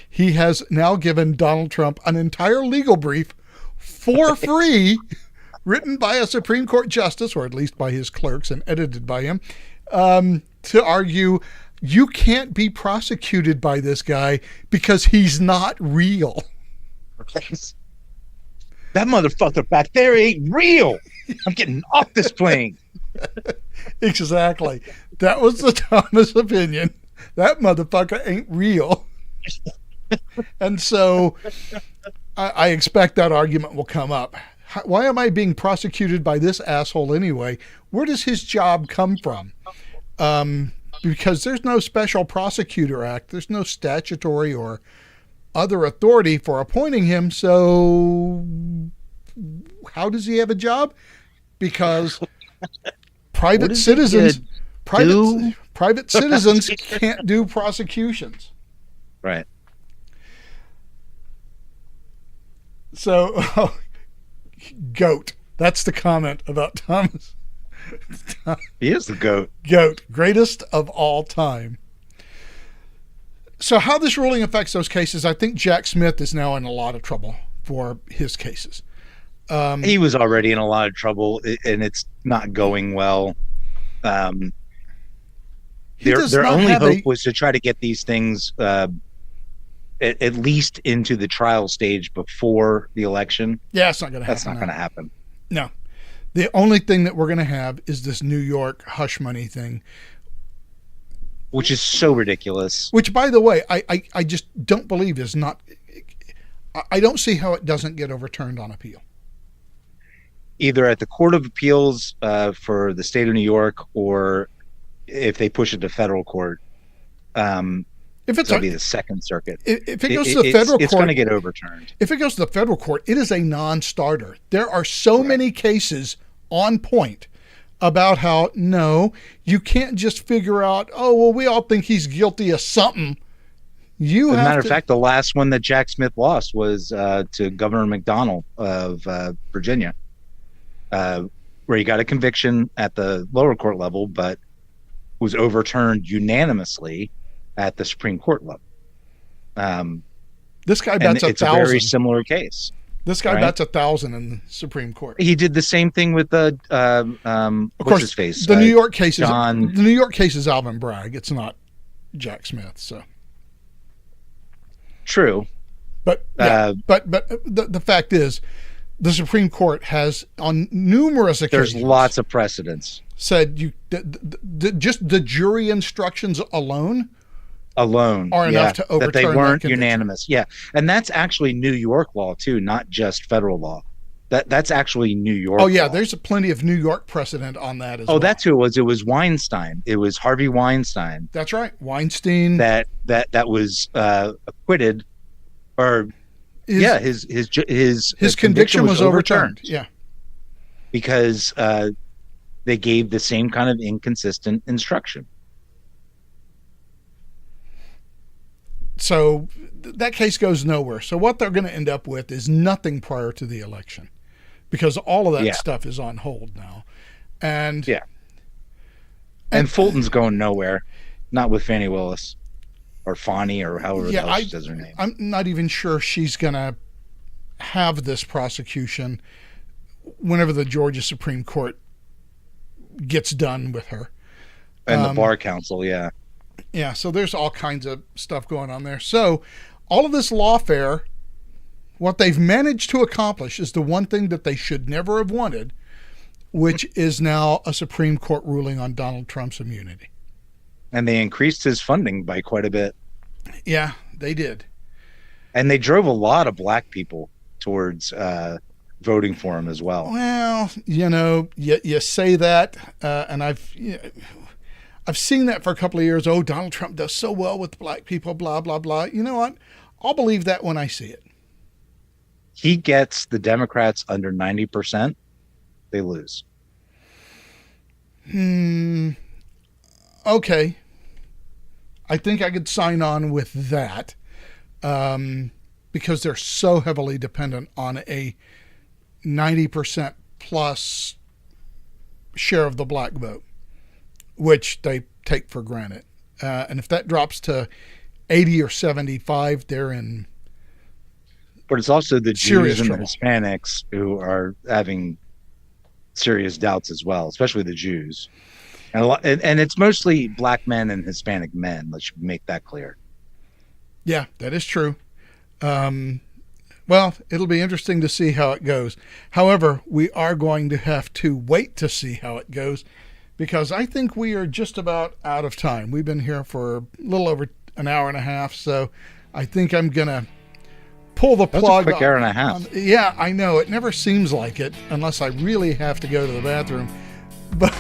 he has now given Donald Trump an entire legal brief for free, written by a Supreme Court justice, or at least by his clerks and edited by him, to argue you can't be prosecuted by this guy because he's not real. That motherfucker back there ain't real. I'm getting off this plane. Exactly. That was the Thomas opinion. That motherfucker ain't real. And so I expect that argument will come up. Why am I being prosecuted by this asshole anyway? Where does his job come from? Because there's no special prosecutor act. There's no statutory or other authority for appointing him. So how does he have a job? Because private citizens can't do prosecutions. Right. So, goat. That's the comment about Thomas. He is the goat. Goat. Greatest of all time. So how this ruling affects those cases, I think Jack Smith is now in a lot of trouble for his cases. He was already in a lot of trouble, and it's not going well. Their only hope was to try to get these things at least into the trial stage before the election. Yeah, it's not going to happen. That's not going to happen. No. The only thing that we're going to have is this New York hush money thing. Which is so ridiculous. Which, by the way, I just don't believe is not... I don't see how it doesn't get overturned on appeal. Either at the Court of Appeals for the state of New York, or if they push it to federal court, it'll be the Second Circuit. If it goes to the federal court, it's going to get overturned. If it goes to the federal court, it is a non-starter. There are so many cases on point about how, no, you can't just figure out, we all think he's guilty of something. As a matter of fact, the last one that Jack Smith lost was to Governor McDonnell of Virginia, where he got a conviction at the lower court level, but was overturned unanimously at the Supreme Court level. This guy bets 1,000. It's a very similar case. This guy bets 1,000 in the Supreme Court. He did the same thing with the of course, his face. The New York case is Alvin Bragg. It's not Jack Smith. So true, but the fact is, the Supreme Court has on numerous occasions. There's lots of precedents. Said just the jury instructions alone are enough to overturn that they weren't unanimous. Yeah, and that's actually New York law too, not just federal law. That's actually New York. Oh, yeah. law. There's plenty of New York precedent on that as Oh, well. that's who it was. It was Weinstein. It was Harvey Weinstein That's right. Weinstein. that was acquitted, or his conviction was overturned. Yeah. Because they gave the same kind of inconsistent instruction. So that case goes nowhere. So what they're going to end up with is nothing prior to the election, because all of that stuff is on hold now. And Fulton's going nowhere, not with Fannie Willis or Fani or however the hell she says her name. I'm not even sure she's going to have this prosecution whenever the Georgia Supreme Court gets done with her. And the Bar Council, yeah. Yeah, so there's all kinds of stuff going on there. So all of this lawfare, what they've managed to accomplish is the one thing that they should never have wanted, which is now a Supreme Court ruling on Donald Trump's immunity. And they increased his funding by quite a bit. Yeah, they did. And they drove a lot of black people towards voting for him as well. Well, you say that, and I've seen that for a couple of years. Oh, Donald Trump does so well with black people, blah, blah, blah. You know what? I'll believe that when I see it. He gets the Democrats under 90%, they lose. Okay. I think I could sign on with that, because they're so heavily dependent on a 90% plus share of the black vote, which they take for granted. And if that drops to 80 or 75, they're in But it's also the Jews and trouble. the Hispanics who are having serious doubts as well, especially the Jews. And it's mostly black men and Hispanic men. Let's make that clear. Yeah, that is true. Well, it'll be interesting to see how it goes. However, we are going to have to wait to see how it goes, because I think we are just about out of time. We've been here for a little over an hour and a half, so I think I'm going to pull the plug. That's a quick hour and a half. Yeah, I know. It never seems like it unless I really have to go to the bathroom. But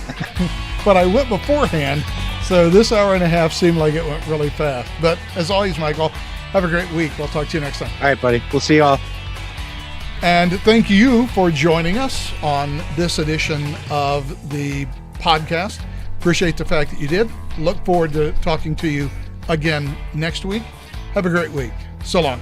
but I went beforehand, so this hour and a half seemed like it went really fast. But as always, Michael, have a great week. We'll talk to you next time. All right, buddy. We'll see y'all. And thank you for joining us on this edition of the podcast. Appreciate the fact that you did. Look forward to talking to you again next week. Have a great week. So long.